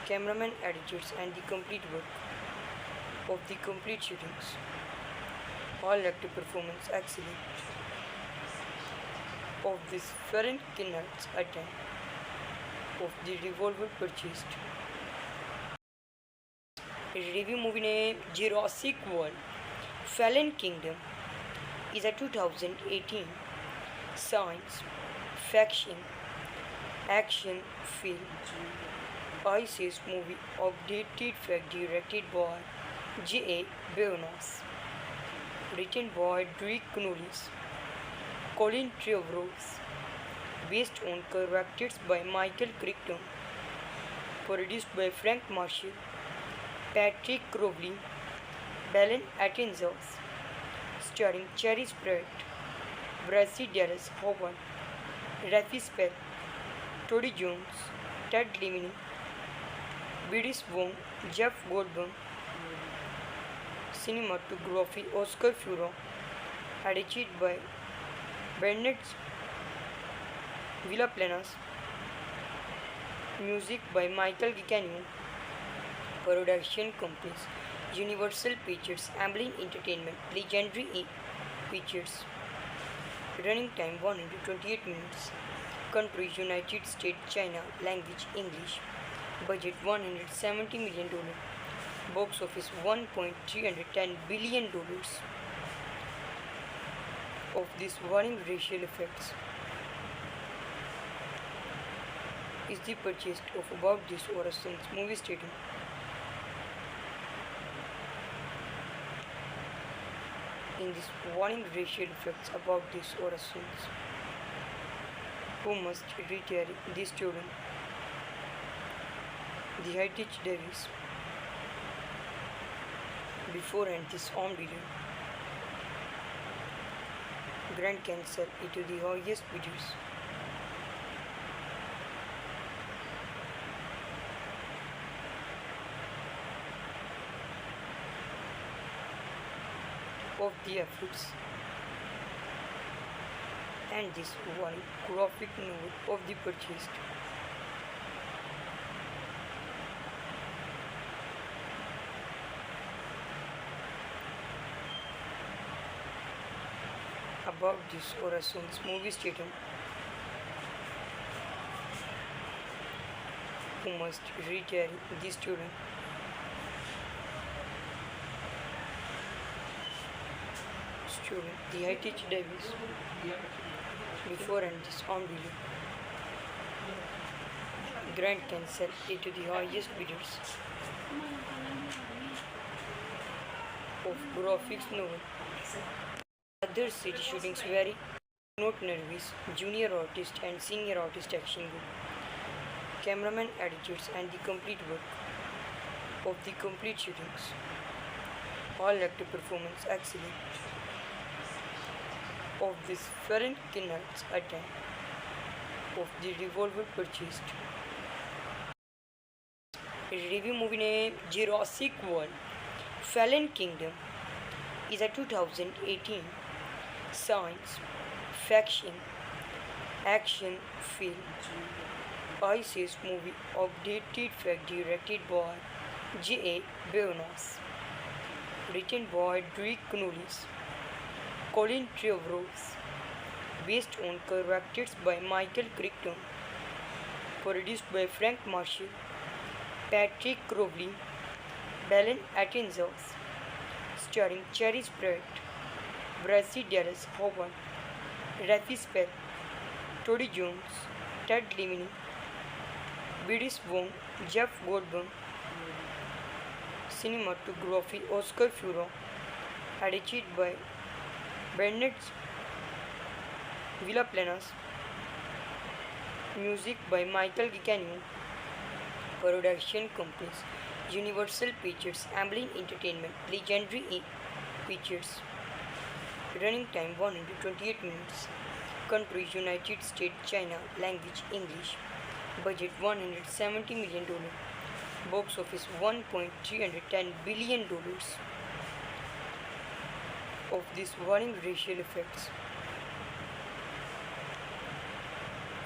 Cameraman attitudes and the complete work of the complete shootings. All active performance excellent of this Ferenc Kinnert's attempt of the revolver purchased. Review movie name Jurassic World Fallen Kingdom is a 2018 science fiction action film. ISIS movie updated fact directed by J.A. Beonas. Written by Drake Knowles, Colin Trevorrow, based on characters by Michael Crichton, produced by Frank Marshall, Patrick Crowley, Belen Atkinson, starring Cherish Pratt, Bryce Dallas Howard, Rafi Spell, Tory Jones, Ted Lemony, Bidis Wong, Jeff Goldblum. Cinematography Oscar Furo, edited by Bennett Villaplanas, music by Michael Giacchino, production companies Universal Pictures, Amblin Entertainment, Legendary Pictures, running time 128 minutes, country United States, China, language English, budget $170 million, box office $1.310 billion. Of this warning racial effects is the purchase of about this Orason's movie stadium. In this warning racial effects about this Orason's who must retire the student the Heritage Davis before and this on video. Grant can sell it to the highest bidders. Of the efforts and this one graphic novel of the purchased about this Orason's movie stadium who must retire the student the Heritage Davis before and this on below. Grant can sell it to the highest bidders of graphics novel. Other city shootings vary. Not nervous, junior artist and senior artist action group. Cameraman attitudes and the complete work of the complete shootings. All active performance excellent of this Ferenc Kinnert's attempt of the revolver purchased. Review movie name Jurassic World Fallen Kingdom is a 2018 science fiction action film. ISIS movie updated fact directed by J.A. Beonas. Written by Drake Knowles, Colin Trevorrow, based on characters by Michael Crichton, produced by Frank Marshall, Patrick Crowley, Belen Atkinson, starring Cherish Pratt, Bryce Dallas Howard, Rafi Spell, Tody Jones, Ted Lemony, Bidis Wong, Jeff Goldblum, cinematography Oscar Furo, edited by Bennett Villaplanas, music by Michael Giacchino, production companies Universal Pictures, Amblin Entertainment, Legendary Pictures, running time 128 minutes, country United States, China, language English, budget $170 million, box office $1.310 billion. Of these warning racial effects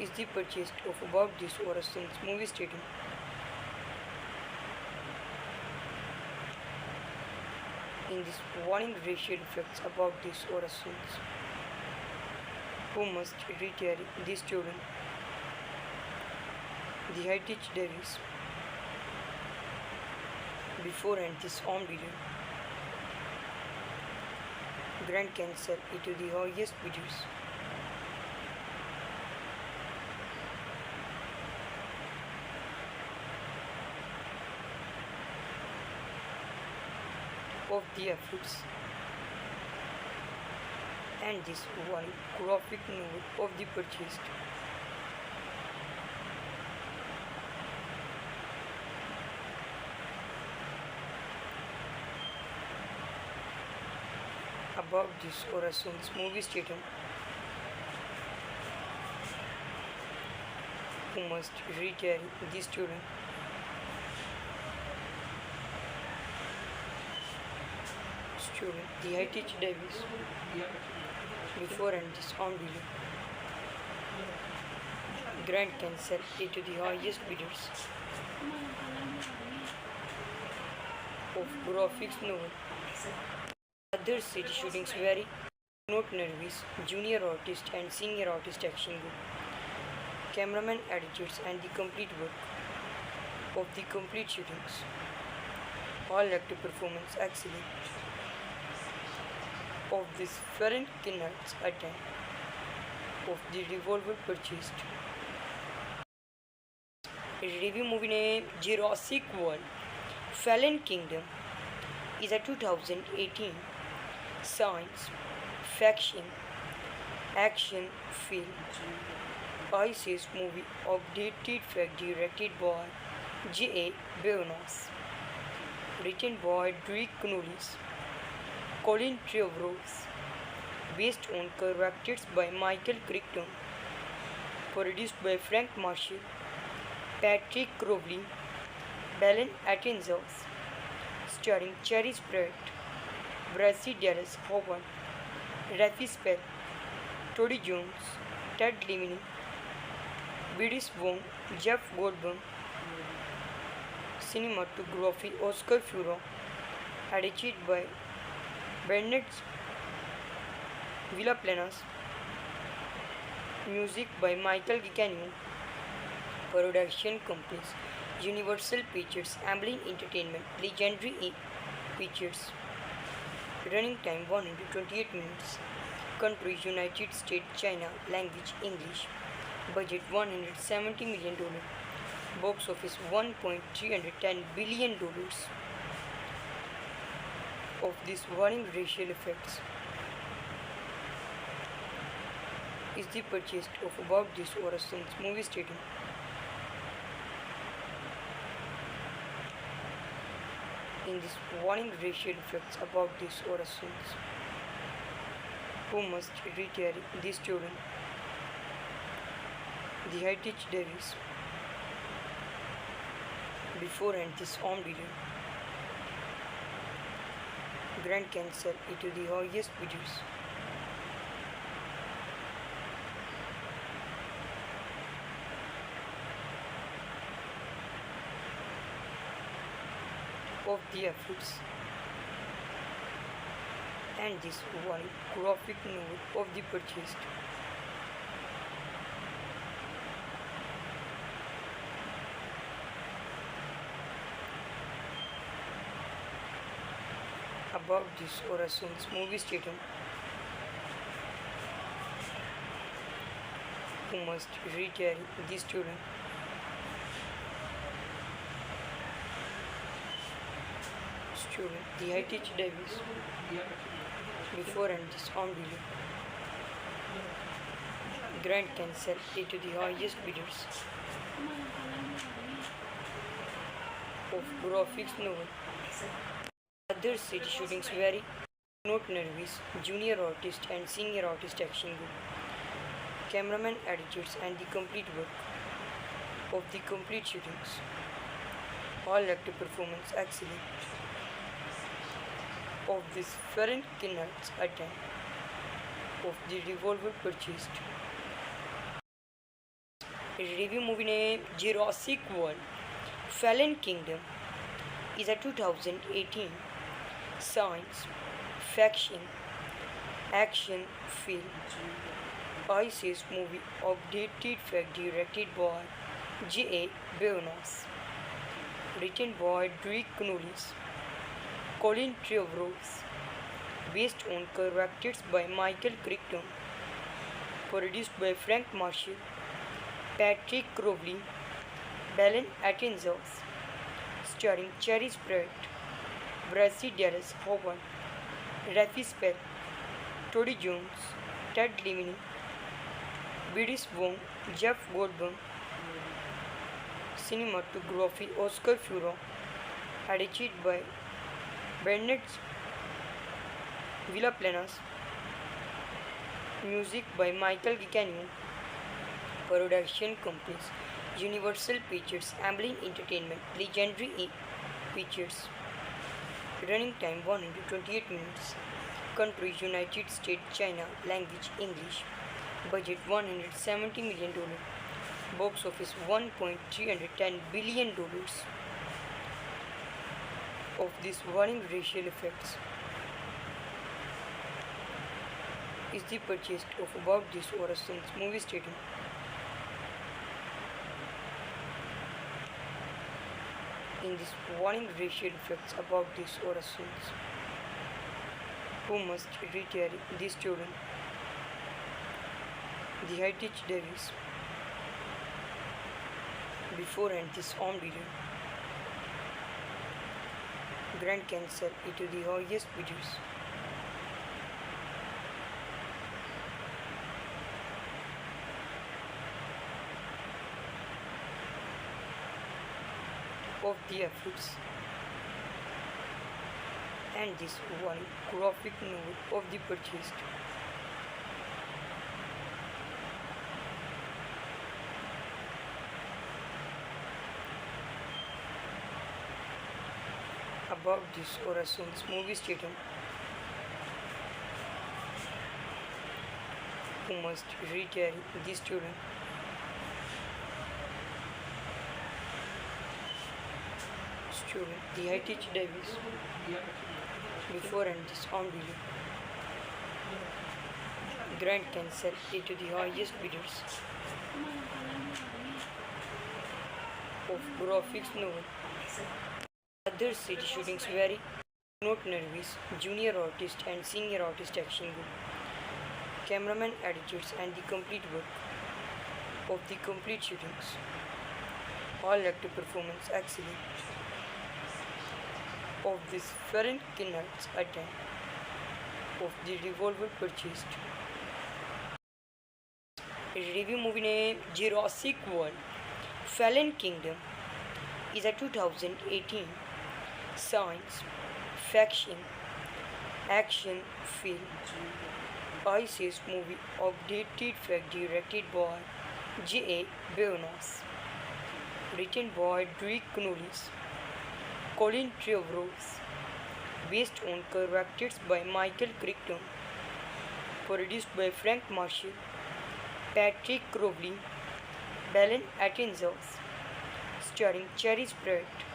is the purchase of About This or a Sins movie stadium. In this warning racial effects about this or a sins, who must retire the student, the heritage Davis, before and this on video. Grand Cancer into the highest videos. Of the efforts and this one graphic novel of the purchased. About this or a son's movie stadium, who must retire the student, the heritage Davis, before and this on video. Grand Cancer into the highest bidders of graphics novel. Other city shootings vary. Note nervous, junior artist and senior artist action group. Cameraman editors and the complete work of the complete shootings. All actor performance excellent. Of this Farron Kinnert's attempt of the revolver purchased. Review movie name Jurassic World Fallen Kingdom is a 2018 science fiction action film ISIS movie updated fact directed by J.A. Beonas, written by Drake Knowles, Colin Trevorrow, based on characters by Michael Crichton, produced by Frank Marshall, Patrick Crowley, Belen Atenzos, starring Cherry Pratt, Bryce Dallas Howard, Rafi Spell, Tody Jones, Ted Lemony, Bidis Wong, Jeff Goldblum, cinematography Oscar Furo, edited by Bennett Villaplanas, music by Michael Giacchino, production companies Universal Pictures, Amblin Entertainment, Legendary Pictures, running time 128 minutes, country United States, China, language English, budget $170 million, box office $1.310 billion. Of these warning racial effects is the purchase of About This or a Sins movie stadium. In this warning racial effects about this or a sins, who must retire the student, the heritage Davis, before and this on video. Grand Cancer into the highest bidders. Of the efforts and this one graphic novel of the purchased. About this or a son's movie stadium, who must recarry the student. The high-teach Davis before and this on video. Grant can sell it to the highest bidders of graphics novel. Other city shootings vary. Note nervous, junior artist and senior artist action good. Cameraman attitudes and the complete work of the complete shootings. All active performance excellent. Of this Ferenc Kinart's attempt of the revolver purchased. Review movie name Jurassic World Fallen Kingdom is a 2018 science fiction action film. ISIS movie updated fact directed by J.A. Beonas. Written by Drake Knowles, Colin Trevorrow, based on characters by Michael Crichton, produced by Frank Marshall, Patrick Crowley, Belen Atkinson, starring Chris Pratt, Bryce Dallas Howard, Rafi Spell, Toby Jones, Ted Levine, Bidis Wong, Jeff Goldblum. Cinematography Oscar Furo, edited by Bennett Villaplanas. Music by Michael Giacchino. Production companies Universal Pictures, Amblin Entertainment, Legendary Pictures. Running time 128 minutes. Country United States, China. Language English. Budget $170 million. Box office $1.310 billion. Of this warning racial effects is the purchase of About This or a Son's movie stadium. In this warning racial effects About This or a Son's, who must retire the student. The high-teach Davis before and this on video. Grant can sell it to the highest bidders. Of the efforts and this one graphic novel of the purchased. About This or a Son's movie stadium, who must retire the student. The high-teach Davis before and this on video. Grant can sell it to the highest bidders of graphics novel. Other city shootings vary. Note nervous, junior artist and senior artist action good. Cameraman attitudes and the complete work of the complete shootings. All active performance excellent. Of this Ferenc Kinart's attempt of the revolver purchased. Review movie name Jurassic World Fallen Kingdom is a 2018 science fiction action film. ISIS movie updated fact directed by J.A. Beonas. Written by Drake Knowles, Colin Trevorrow, based on characters by Michael Crichton, produced by Frank Marshall, Patrick Crowley, Belen Atkinson, starring Chris Pratt,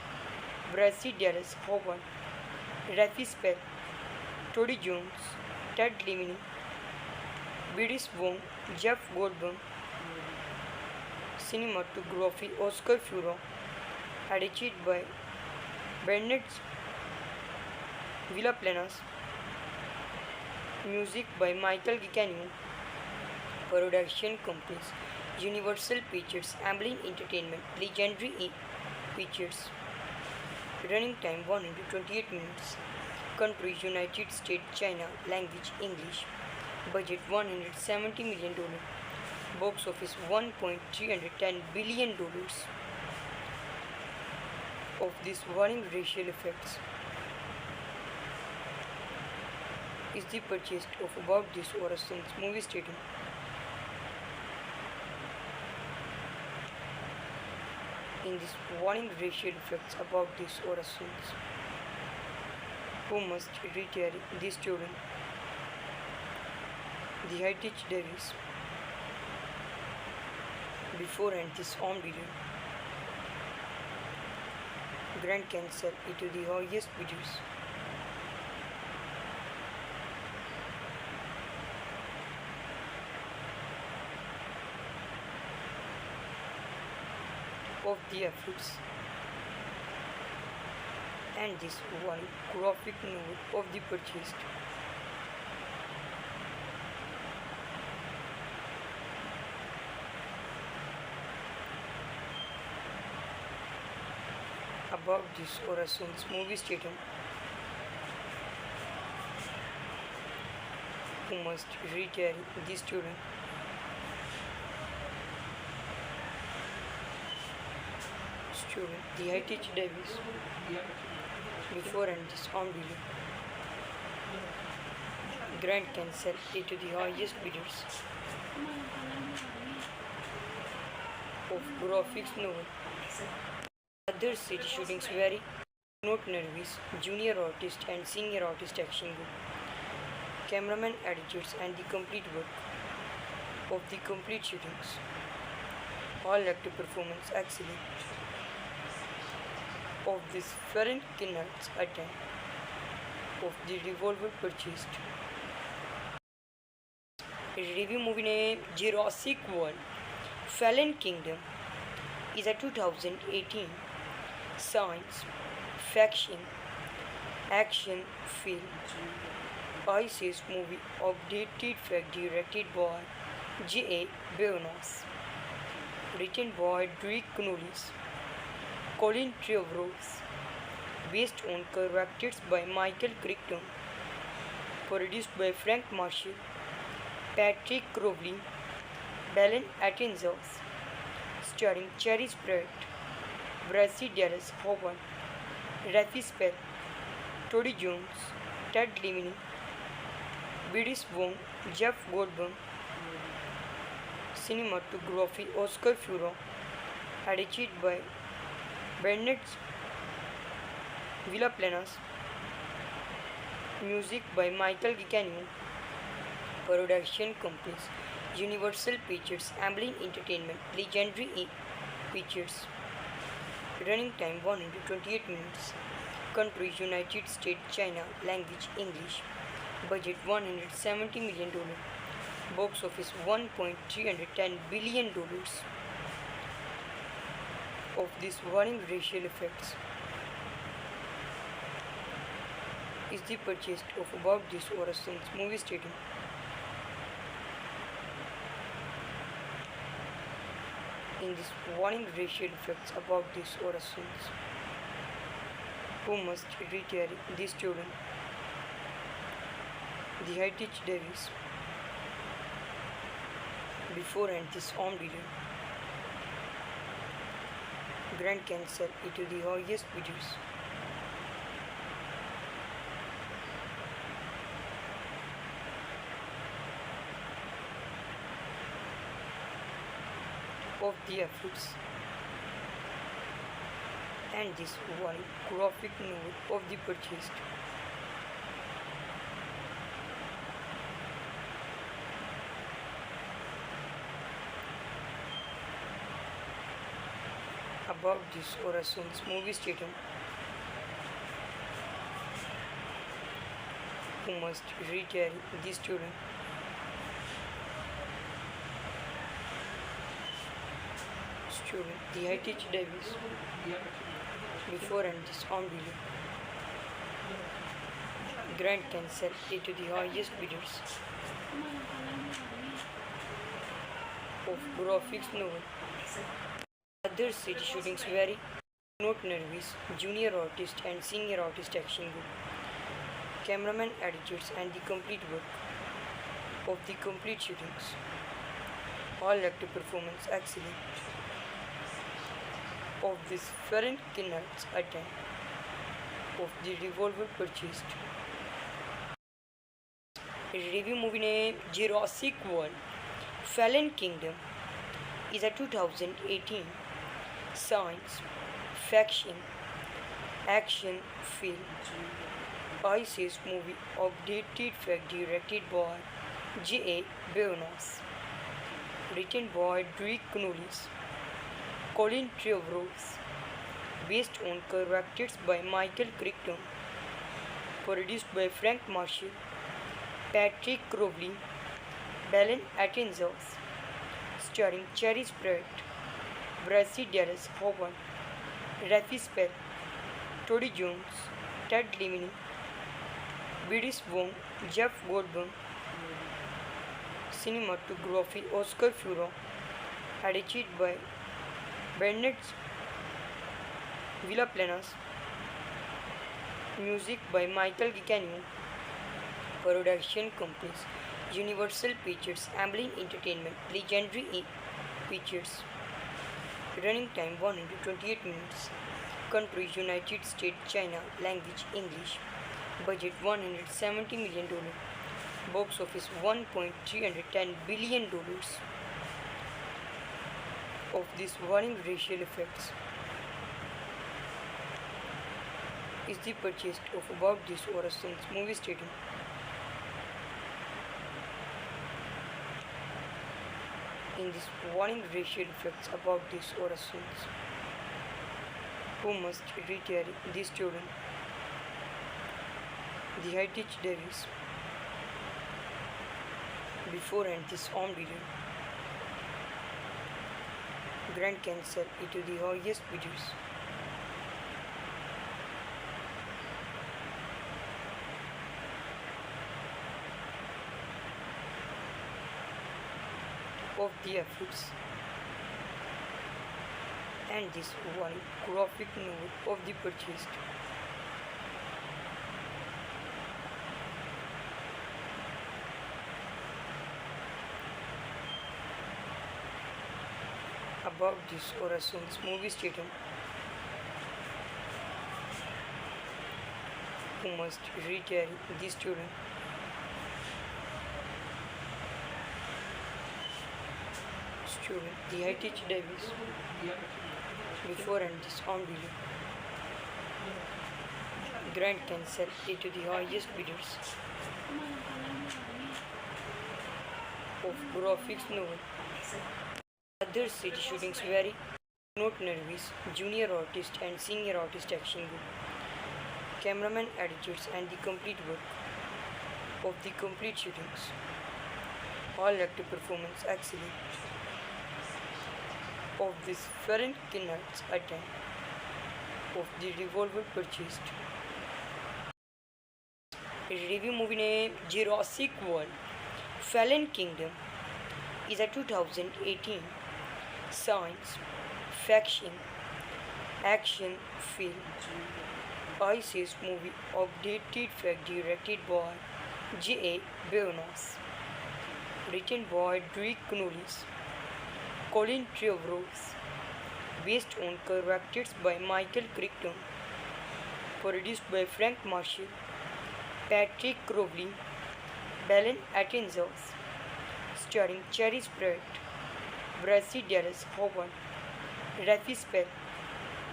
Bryce Dallas Howard, Rafi Spell, Toby Jones, Ted Levine, Bidis Wong, Jeff Goldblum. Cinematography Oscar Furo, edited by Bennett Villaplanas. Music by Michael Giacchino. Production companies Universal Pictures, Amblin Entertainment, Legendary Pictures. Running time 128 minutes. Country United States, China. Language English. Budget $170 million. Box office $1.310 billion. Of these warning racial effects is the purchase of About This or a Son's movie stadium. In this warning racial effects About This or a Son's, who must retire the student, the heritage Davis, before and this on video. Grand Cancer into the highest videos. Of the efforts and this one graphic novel of the purchased. About This or a Son's movie stadium, who must retire the student, the heritage Davis, before and this on video. Grand Cancer into the highest bidders of graphics novel. Other city shootings vary. Note Nervis, junior artist and senior artist action group. Cameraman attitudes and the complete work of the complete shootings. All actor performance excellent. Of this Ferenc Kinnert's attempt of the revolver purchased. Review movie name Jurassic World Fallen Kingdom is a 2018 science fiction action film ISIS movie updated fact directed by J.A. Beonos, written by Drake Knowles, Colin Trevorrow, based on characters by Michael Crichton, produced by Frank Marshall, Patrick Crowley, Belen Atenzos, starring Cherry Pratt, Bracy Dallas Howard, Rafi Spell, Toby Jones, Ted Lemony, Bidis Wong, Jeff Goldblum. Cinematography Oscar Furro, edited by Bernard Villaplanas. Music by Michael Giacchino. Production companies Universal Pictures, Amblin Entertainment, Legendary Pictures. Running time 128 minutes. Country United States, China. Language English. Budget $170 million. Box office $1.310 billion. Of these warning racial effects is the purchase of About This or a Son's movie stadium. In this warning racial effects About This or a Son's, who must retire the student, the heritage Davis, before and this on video. Grand Cancer into the highest videos. Of the efforts and this one graphic novel of the purchased. About This or a Son's movie stadium, who must retire the student, the heritage Davis, before and this on video. Grand Cancer into the highest bidders of graphics novel. Other city shootings vary. Note nervous, junior artist and senior artist action good. Cameraman attitudes and the complete work of the complete shootings. All active performance excellent. Of this Ferenc Kinnert's attempt of the revolver purchased. Review movie name Jurassic World Fallen Kingdom is a 2018 science fiction action film. ISIS movie updated fact directed by J.A. Beonas. Written by Drake Knowles, Colin Trevorrow. Based on characters by Michael Crichton. Produced by Frank Marshall, Patrick Crowley, Belen Atkinson. Starring Cherish Pratt, Bryce Dallas Howard, Rafi Spell, Toby Jones, Ted Lemony, Bidis Wong, Jeff Goldblum. Cinematography Oscar Furo, edited by Bennett Villaplanas. Music by Michael Giacchino. Production companies Universal Pictures, Amblin Entertainment, Legendary Pictures. Running time 128 minutes. Country United States, China. Language English. Budget $170 million. Box office $1.310 billion. Of this warning racial effects is the purchase of About This or a Son's movie stadium. In this warning racial effects About This or a Son's, who must retire the student, the Heritage Davis, before and this on video. Grand Cancer into the highest bidders. Of the efforts and this one graphic novel of the purchased. About This or a Son's movie stadium, who must retire the student, the Heritage Davis, before and this on below. Grand Cancer into the highest bidders. Of graphics novel. Other city shootings vary. Note nervous, junior artist and senior artist action good. Cameraman attitudes and the complete work of the complete shootings. All active performance excellent. Of this Ferenc Kinnert's attempt of the revolver purchased. Review movie name Jurassic World Fallen Kingdom is a 2018 science fiction action film. ISIS movie updated fact directed by J.A. Beonas. Written by Drake Knowles, Colin Trevorrow. Based on characters by Michael Crichton. Produced by Frank Marshall, Patrick Crowley, Belen Atkinson. Starring Cherish Pratt, Bryce Dallas Howard, Rafi Spell,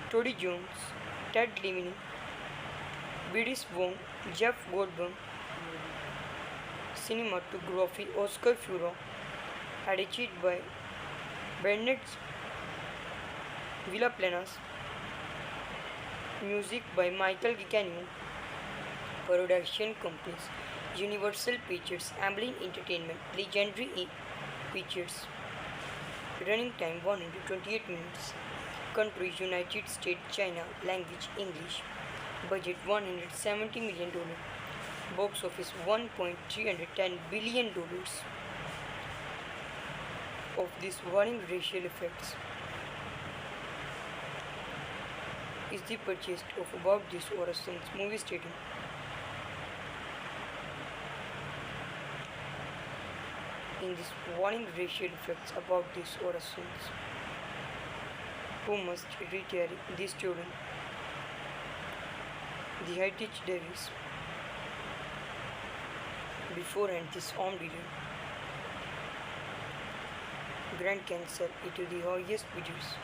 Toby Jones, Ted Lemony, Bidis Wong, Jeff Goldblum. Cinematography Oscar Furo, edited by Bennett Villaplanas. Music by Michael Giacchino. Production companies Universal Pictures, Amblin Entertainment, Legendary Pictures. Running time 128 minutes. Country United States, China. Language English. Budget $170 million. Box office $1.310 billion. of these warning racial effects is the purchase of About This or a Sons movie stadium. In this warning racial effects about this or a Sons, who must retire the student, the heritage Davis, beforehand this armed leader, Grand Cancer into the highest biders.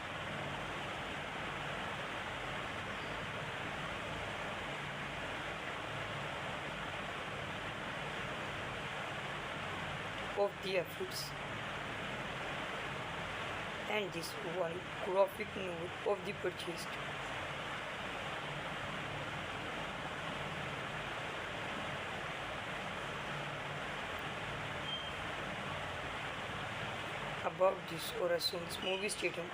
Of the efforts and this one graphic novel of the purchased About This or a Sons movie stadium,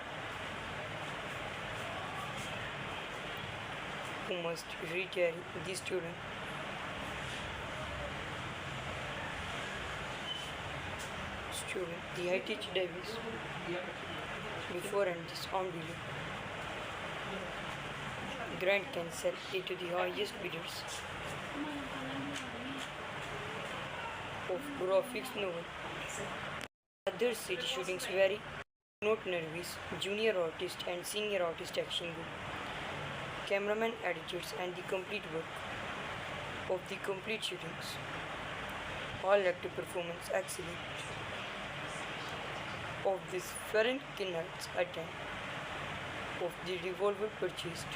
who must retire the student, the heritage Davis, beforehand this armed dealer, Grand Cancer into the highest bidders of graphics novel. Other city shootings vary. Note Nervis, junior artist and senior artist action group, cameraman editors and the complete work of the complete shootings. All active performance excellent. Of this Ferenc Kinnert's attempt of the revolver purchased